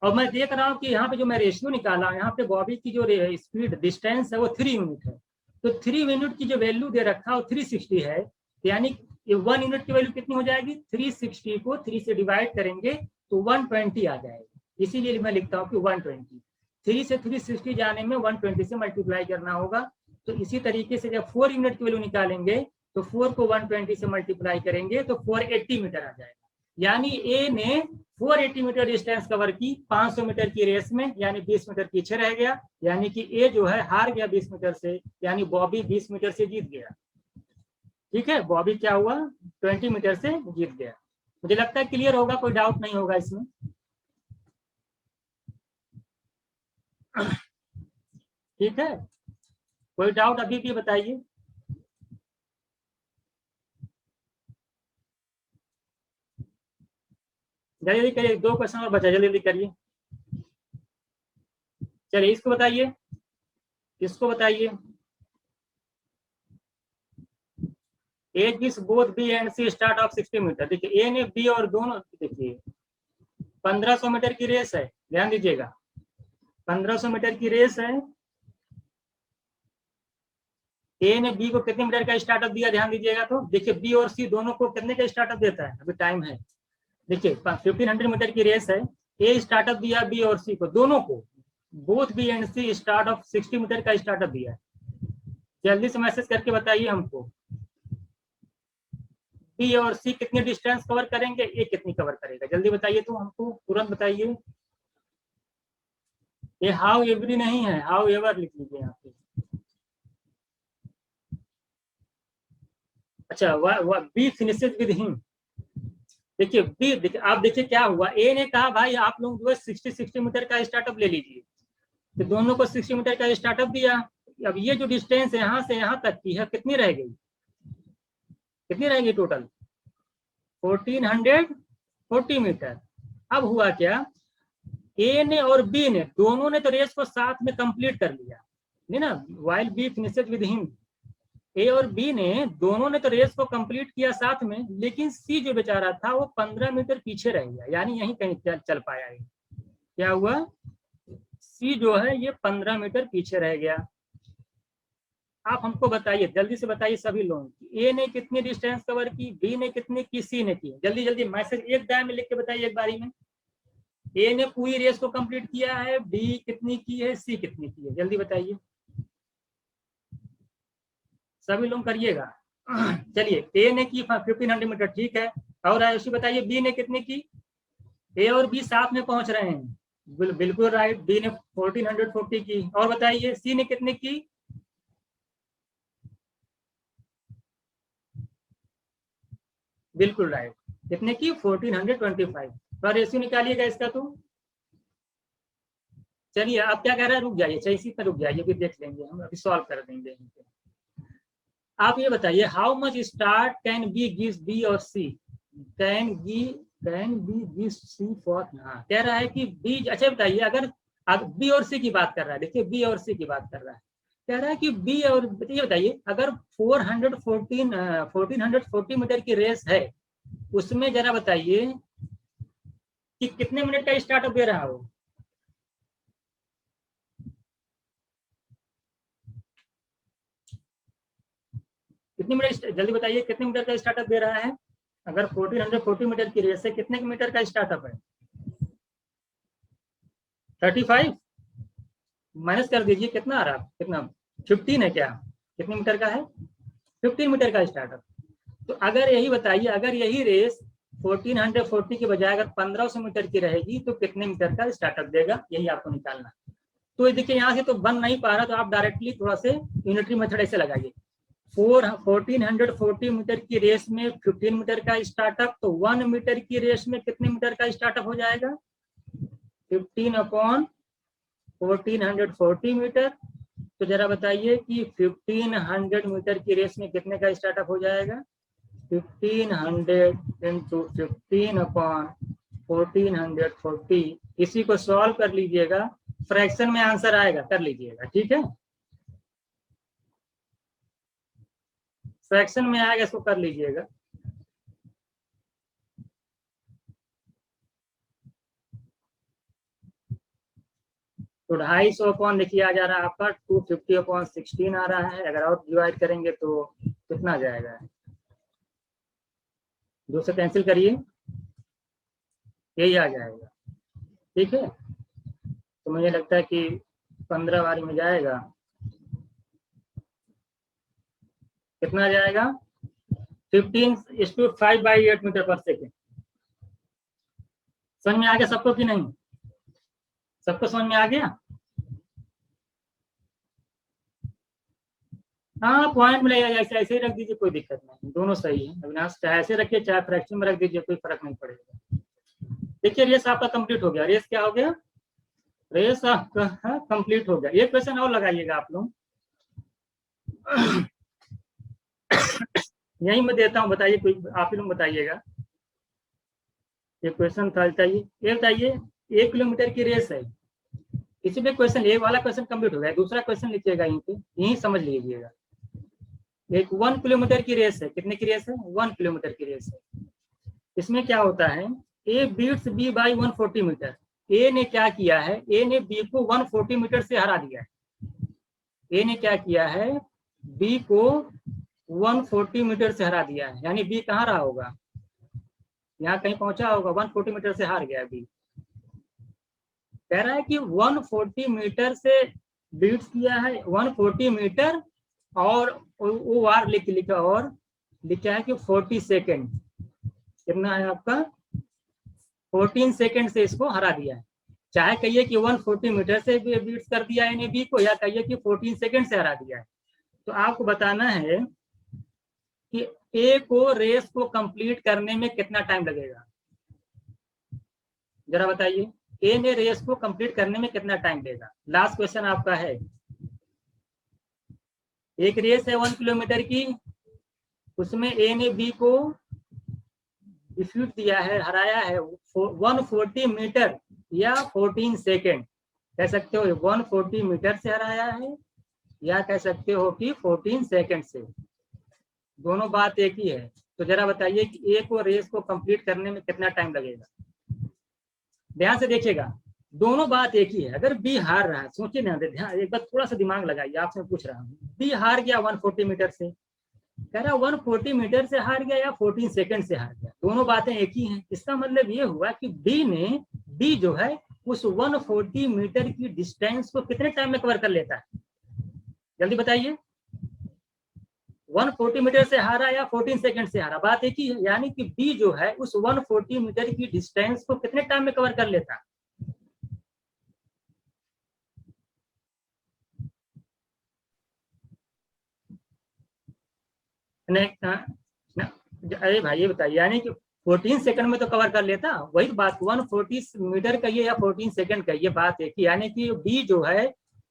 और मैं देख रहा हूँ कि यहाँ पे जो मैं रेशियो निकाला, यहाँ पे बॉबी की जो स्पीड डिस्टेंस है वो 3 यूनिट है, तो 3 यूनिट की जो वैल्यू दे रखा है वो 360 है, यानी 1 यूनिट की वैल्यू कितनी हो जाएगी, 360 को 3 से डिवाइड करेंगे तो 120 आ जाएगा। इसीलिए मैं लिखता हूँ कि 120, 3 से 360 जाने में 120 से मल्टीप्लाई करना होगा। तो इसी तरीके से जब 4 यूनिट की वैल्यू निकालेंगे तो 4 को 120 से मल्टीप्लाई करेंगे तो 480 मीटर आ जाएगा। यानी ए ने 480 मीटर डिस्टेंस कवर की 500 मीटर की रेस में, यानी 20 मीटर पीछे रह गया, यानी कि ए जो है हार गया 20 मीटर से, यानी बॉबी 20 मीटर से जीत गया। ठीक है, बॉबी क्या हुआ, 20 मीटर से जीत गया। मुझे लगता है क्लियर होगा, कोई डाउट नहीं होगा इसमें। ठीक है, कोई डाउट अभी भी बताइए। जल्दी जल्दी करिए, 2 क्वेश्चन और बचा, जल्दी जल्दी करिए। चलिए इसको बताइए, इसको बताइए। A gives both B and C start of 60 metre. देखिए ए ने बी और दोनों, देखिए 1500 मीटर की रेस है, ध्यान दीजिएगा 1500 मीटर की रेस है। ए ने बी को कितने मीटर का स्टार्टअप दिया, ध्यान दीजिएगा। तो देखिए बी और सी दोनों को कितने का स्टार्टअप देता है, अभी टाइम है। देखिए 1500 मीटर की रेस है, ए स्टार्टअप दिया बी और सी को, दोनों को, both B and C start of 60 metre का स्टार्टअप दिया है। जल्दी से मैसेज करके बताइए हमको, बी और सी कितनी डिस्टेंस कवर करेंगे, ए कितनी कवर करेगा, जल्दी बताइए तो हमको, तुरंत बताइए। ये हाउ एवरी नहीं है, हाउ एवर लिख लीजिए यहाँ पे। अच्छा, बी फिनिशेज विद हिम। देखिए बी, देखिए आप देखिए क्या हुआ, ए ने कहा भाई आप लोग जो है 60 मीटर का स्टार्टअप ले लीजिए, तो दोनों को 60 मीटर का स्टार्टअप दिया। अब ये जो डिस्टेंस है यहाँ से यहाँ तक की है, कितनी रह गई, कितनी रहेगी टोटल, 1440 मीटर। अब हुआ क्या, ए ने और बी ने, दोनों ने तो रेस को साथ में कंप्लीट कर लिया, नहीं ना, while B finishes with him, A और बी ने दोनों ने तो रेस को कंप्लीट किया साथ में, लेकिन सी जो बेचारा था वो 15 मीटर पीछे रह गया, यानी यहीं कहीं चल पाया है। क्या हुआ, सी जो है ये 15 मीटर पीछे रह गया। आप हमको बताइए, जल्दी से बताइए सभी लोग, ए ने कितनी डिस्टेंस कवर की, बी ने कितनी की, सी ने की, जल्दी जल्दी मैसेज एक दाएं में लिख के बताइए एक बारी में। ए ने पूरी रेस को कंप्लीट किया है, बी कितनी की है, सी कितनी की है, जल्दी बताइए, सभी लोग करिएगा। चलिए ए ने की 1500 मीटर, ठीक है, और आयुषी बताइए बी ने कितनी की, ए और बी साथ में पहुंच रहे हैं, बिल्कुल राइट, बी ने 1440 की, और बताइए सी ने कितनी की, बिल्कुल राइट, कितने की, 1425। तो रेशियो निकालिएगा इसका तो। चलिए आप क्या कह रहे हैं, रुक जाइए, चाहिए इसी पर रुक जाइए, भी देख लेंगे हम, अभी सॉल्व कर देंगे। आप ये बताइए, how much start can B gives B और C, can B gives C for, हाँ कह रहा है कि बी, अच्छा बताइए, अगर बी और सी की बात कर रहा है, देखिए बी और सी की बात कर रहा है, कह रहा है कि बी और, ये बताइए अगर 1440 मीटर की रेस है, उसमें जरा बताइए कि कितने मिनट का स्टार्टअप दे रहा हो, कितने मीटर, जल्दी बताइए कितने मीटर का स्टार्टअप दे रहा है, अगर 1440 मीटर की रेस है, कितने मीटर का स्टार्टअप है, 35 माइनस कर दीजिए, कितना आ रहा है, कितना, 15 है क्या, कितने मीटर का है, 15 मीटर का स्टार्टअप। तो अगर यही बताइए, अगर यही रेस 1440 के बजाय अगर 1500 मीटर की रहेगी तो कितने मीटर का स्टार्टअप देगा, यही आपको निकालना। तो देखिए यहाँ से तो बन नहीं पा रहा, तो आप डायरेक्टली थोड़ा से यूनिटरी मेथड ऐसे लगाइए, 1440 मीटर की रेस में 15 मीटर का स्टार्टअप, तो 1 मीटर की रेस में कितने मीटर का स्टार्टअप हो जाएगा, 15/1440 मीटर। तो जरा बताइए कि 1500 मीटर की रेस में कितने का स्टार्टअप हो जाएगा, 1500 इंटू 15/1440, इसी को सॉल्व कर लीजिएगा, फ्रैक्शन में आंसर आएगा, कर लीजिएगा, ठीक है, फ्रैक्शन में आएगा, इसको कर लीजिएगा। तो 250 अपॉन देखिए आ जा रहा है आपका 250/16 आ रहा है, अगर और डिवाइड करेंगे तो कितना जाएगा, 2 से कैंसिल करिए, यही आ जाएगा, ठीक है। तो मुझे लगता है कि 15 बारी में जाएगा, कितना जाएगा, 15/5/8 मीटर पर सेकेंड। समझ में आ गया सबको कि नहीं, सबको समझ में आ गया, हाँ पॉइंट मिलेगा, ऐसे ऐसे ही रख दीजिए, कोई दिक्कत नहीं, दोनों सही है अविनाश, चाहे ऐसे रखिए चाहे फ्रैक्शन में रख दीजिए, कोई फर्क नहीं पड़ेगा। देखिए रेस आपका कंप्लीट हो गया, रेस क्या हो गया, रेस आपका कंप्लीट हो गया। एक क्वेश्चन और लगाइएगा आप लोग, यही मैं देता हूँ, बताइए कोई, आप ही लोग बताइएगा, ये क्वेश्चन था, बताइए ये बताइए, 1 किलोमीटर की रेस है, इसी पे क्वेश्चन, एक वाला क्वेश्चन कंप्लीट हो गया, दूसरा क्वेश्चन लिखिएगा यहीं पे, यही समझ लीजिएगा। एक 1 किलोमीटर की रेस है, कितने की रेस है, 1 किलोमीटर की रेस है। इसमें क्या होता है, A beats B by 140 metre, A ने क्या किया है, ए ने बी को 140 मीटर से हरा दिया है, ए ने क्या किया है, बी को 140 मीटर से हरा दिया है, यानी बी कहाँ रहा होगा, यहाँ कहीं पहुंचा होगा, 140 मीटर से हार गया बी। कह रहा है कि 140 मीटर से बीट्स किया है, 140 मीटर, और वो वार लिखा और लिखा है कि 40 सेकेंड, कितना है आपका 14 सेकेंड से इसको हरा दिया है। चाहे कहिए कि 140 मीटर से बीट्स कर दिया है बी को, या कहिए कि 14 सेकेंड से हरा दिया है। तो आपको बताना है कि ए को रेस को कंप्लीट करने में कितना टाइम लगेगा, जरा बताइए। ए ने रेस को कंप्लीट करने में कितना टाइम लेगा। लास्ट क्वेश्चन आपका है। एक रेस है 1 किलोमीटर की, उसमें ए ने बी को डिफ्यूट दिया है, हराया है 140 मीटर या 14 सेकेंड। कह सकते हो 140 मीटर से हराया है, या कह सकते हो कि 14 सेकेंड से, दोनों बात एक ही है। तो जरा बताइए कि ए को रेस को कंप्लीट करने में कितना टाइम लगेगा। ध्यान से देखिएगा, दोनों बात एक ही है। अगर बी हार रहा है, सोचिए ना, ध्यान एक बार थोड़ा सा दिमाग लगाइए, आपसे पूछ रहा हूँ, बी हार गया 140 मीटर से, कह रहा 140 मीटर से हार गया या 14 सेकंड से हार गया, दोनों बातें एक ही हैं। इसका मतलब ये हुआ कि बी जो है उस 140 मीटर की डिस्टेंस को कितने टाइम में कवर कर लेता है, जल्दी बताइए। 140 मीटर से हारा या 14 सेकंड से हारा, बात एक ही है। यानी कि बी जो है उस 140 मीटर की डिस्टेंस को कितने टाइम में कवर कर लेता है। अरे भाई ये बताइए, यानी कि 14 सेकंड में तो कवर कर लेता, वही बात 140 मीटर का ये या 14 सेकंड का ये बात एक ही। यानी कि बी जो है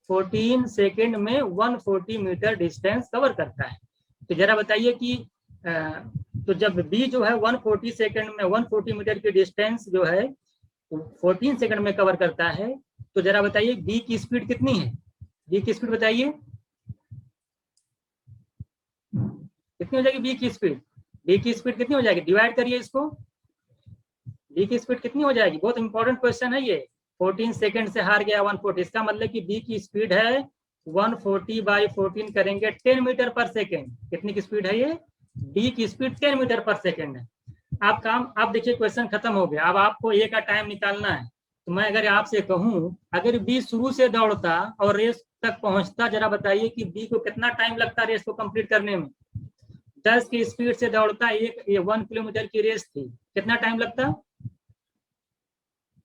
14 सेकंड में 140 मीटर डिस्टेंस कवर करता है। तो जरा बताइए कि तो जब बी जो है 140 सेकंड में 140 मीटर की डिस्टेंस जो है 14 सेकंड में कवर करता है, तो जरा बताइए बी की स्पीड कितनी है। बी की स्पीड बताइए कितनी हो जाएगी। बी की स्पीड कितनी हो जाएगी, डिवाइड करिए इसको। बी की स्पीड कितनी हो जाएगी, बहुत इंपॉर्टेंट क्वेश्चन है ये। 14 सेकंड से हार गया 140, इसका मतलब कि बी की स्पीड है 140 बाई 14 करेंगे 10 मीटर पर सेकेंड। कितनी की स्पीड है ये, बी की स्पीड 10 मीटर पर सेकेंड है। आप देखिए क्वेश्चन खत्म हो गया। अब आपको ए का टाइम निकालना है। तो मैं अगर आपसे कहूं, अगर बी शुरू से दौड़ता और रेस तक पहुंचता, जरा बताइए कि बी को कितना टाइम लगता रेस को कंप्लीट करने में। 10 की स्पीड से दौड़ता, ये 1 किलोमीटर की रेस थी, कितना टाइम लगता।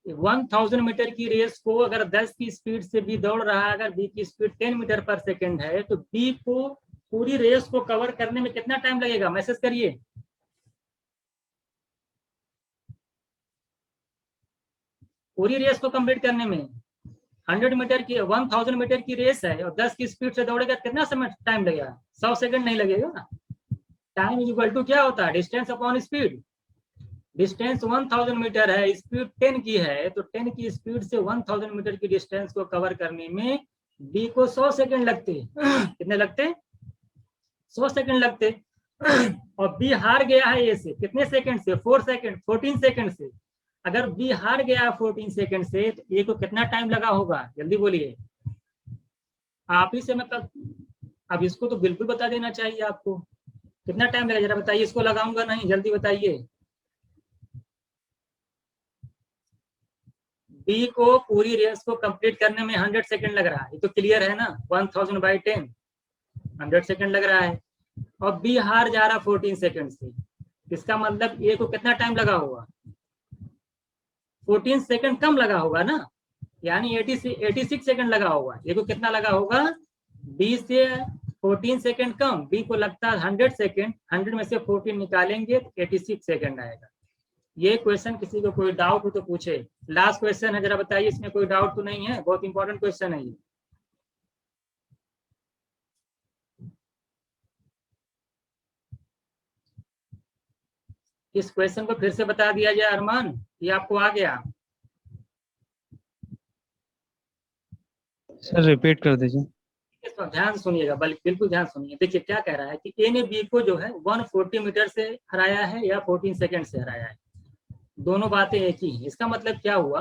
1000 मीटर की रेस को अगर 10 की स्पीड से बी दौड़ रहा है, अगर बी की स्पीड 10 मीटर पर सेकेंड है, तो बी को पूरी रेस को कवर करने में कितना टाइम लगेगा, मैसेज करिए। पूरी रेस को कंप्लीट करने में 1000 मीटर की रेस है और 10 की स्पीड से दौड़ेगा, कितना समय टाइम लगेगा, 100 सेकंड नहीं लगेगा। टाइम इज इक्वल टू क्या होता है, distance upon speed. Distance 1000 metre है, स्पीड 10 की है, तो 10 की स्पीड से 1000 मीटर की डिस्टेंस को कवर करने में बी को 100 सेकंड लगते। कितने लगते, 100 सेकंड लगते। और बी हार गया है ए से कितने सेकंड से, 14 सेकंड से। अगर बी हार गया 14 सेकंड से, तो ए को कितना टाइम लगा होगा, जल्दी बोलिए। आप ही से मतलब, अब इसको तो बिल्कुल बता देना चाहिए आपको, कितना टाइम लगेगा, जरा बताइए। इसको लगाऊंगा नहीं, जल्दी बताइए। बी को पूरी रेस को कंप्लीट करने में 100 सेकंड लग रहा है, ये तो क्लियर है ना। 1000 बाई 10 100 सेकंड लग रहा है, और बी हार जा रहा 14 सेकंड से। इसका मतलब ए को कितना टाइम लगा होगा, 14 सेकंड कम लगा होगा ना, यानी 86 सेकंड लगा होगा। ए को कितना लगा होगा, बी से 14 सेकंड कम, बी को लगता है 100 सेकंड, 100 में से 14 निकालेंगे तो 86 सेकंड आएगा। ये क्वेश्चन किसी को कोई डाउट हो तो पूछे। लास्ट क्वेश्चन है, जरा बताइए, इसमें कोई डाउट तो नहीं है, बहुत इंपॉर्टेंट क्वेश्चन है ये। इस क्वेश्चन को फिर से बता दिया जाए अरमान, ये आपको आ गया। सर रिपीट कर दीजिए। इसको ध्यान सुनिएगा, बिल्कुल ध्यान सुनिए। देखिए क्या कह रहा है कि ए ने बी को जो है 140 मीटर से हराया है या 14 सेकंड से हराया है, दोनों बातें एक ही। इसका मतलब क्या हुआ,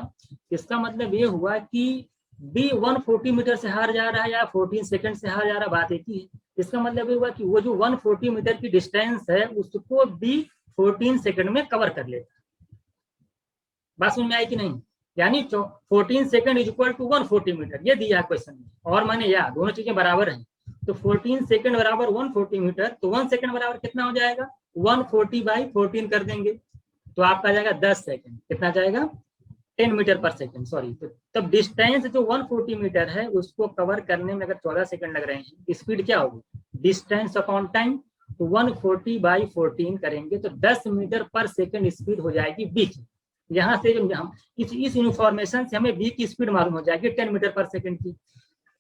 इसका मतलब ये हुआ कि बी 140 मीटर से हार जा रहा है या 14 सेकंड से हार जा रहा है, बात एक ही है। इसका मतलब ये हुआ कि वो जो 140 मीटर की डिस्टेंस है उसको बी 14 सेकंड में कवर कर लेता। बात समझ में आई कि नहीं। यानी 14 second is equal to 140 metre, ये दिया है क्वेश्चन में, और मैंने या दोनों चीजें बराबर हैं, तो 14 सेकंड बराबर 140 मीटर, तो 1 सेकंड बराबर कितना हो जाएगा, 140/14 कर देंगे, तो आपका जाएगा 10 सेकंड, कितना जाएगा 10 मीटर पर सेकंड, सॉरी। तो तब डिस्टेंस जो 140 मीटर है उसको कवर करने में अगर 14 सेकंड लग रहे हैं, स्पीड क्या होगी, डिस्टेंस अपॉन टाइम, तो 140/14 करेंगे तो 10 मीटर पर सेकंड स्पीड हो जाएगी बी की। यहाँ से हम इस इंफॉर्मेशन से हमें बी की स्पीड मालूम हो जाएगी 10 मीटर पर सेकंड की।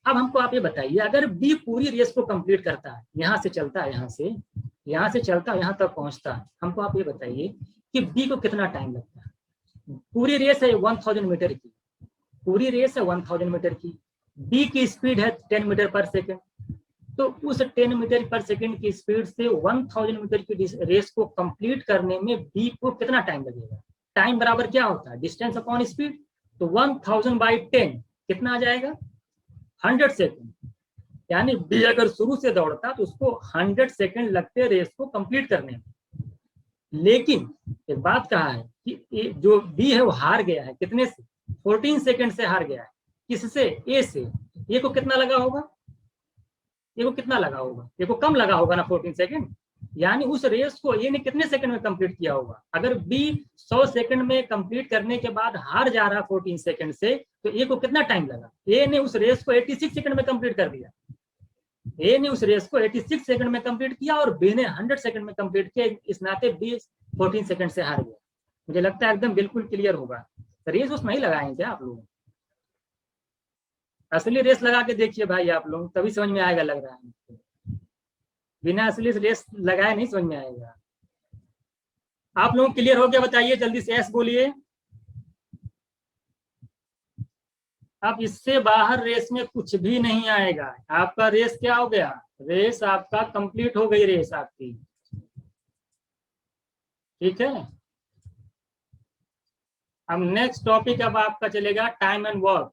अब हमको आप ये बताइए, अगर बी पूरी रेस को कंप्लीट करता है, यहाँ से चलता है, यहाँ से चलता है, यहाँ तक पहुंचता है, हमको आप ये बताइए कि बी को कितना टाइम लगता है। पूरी रेस है 1000 मीटर की, पूरी रेस है 1000 मीटर की, बी की स्पीड है 10 मीटर पर सेकंड, तो उस 10 मीटर पर सेकंड की स्पीड से 1000 मीटर की रेस को कंप्लीट करने में बी को कितना टाइम लगेगा। टाइम बराबर क्या होता है, डिस्टेंस अपॉन स्पीड, तो 1000/10 कितना आ जाएगा 100 सेकंड। यानी बी अगर शुरू से दौड़ता तो उसको 100 सेकंड लगते रेस को कंप्लीट करने में। लेकिन एक बात कहा है कि जो बी है वो हार गया है, कितने से, 14 सेकंड से हार गया है, किससे, ए से। ए को कितना लगा होगा, ए को कितना लगा होगा, ए को कम लगा होगा ना 14 सेकंड, यानी उस रेस को ए ने कितने सेकंड में कंप्लीट किया होगा। अगर बी 100 सेकंड में कंप्लीट करने के बाद हार जा रहा 14 सेकंड से, तो ए को कितना टाइम लगा, ए ने उस रेस को 86 सेकंड में कंप्लीट कर दिया, ए ने उस रेस को 86 सेकंड में कंप्लीट किया और बी ने 100 सेकंड में कंप्लीट किया, इस नाते बी 14 सेकंड से हार गया। मुझे लगता है एकदम बिल्कुल क्लियर होगा। रेस उसमें ही लगाएंगे क्या आप लोग, असली रेस लगा के देखिए भाई आप लोग, तभी समझ में आएगा, लग रहा है बिना असली रेस लगाए नहीं समझ में आएगा। आप लोग क्लियर हो गया, बताइए जल्दी से एस बोलिए। अब इससे बाहर रेस में कुछ भी नहीं आएगा, आपका रेस क्या हो गया, रेस आपका कंप्लीट हो गई, रेस आपकी, ठीक है। अब नेक्स्ट टॉपिक अब आपका चलेगा टाइम एंड वर्क।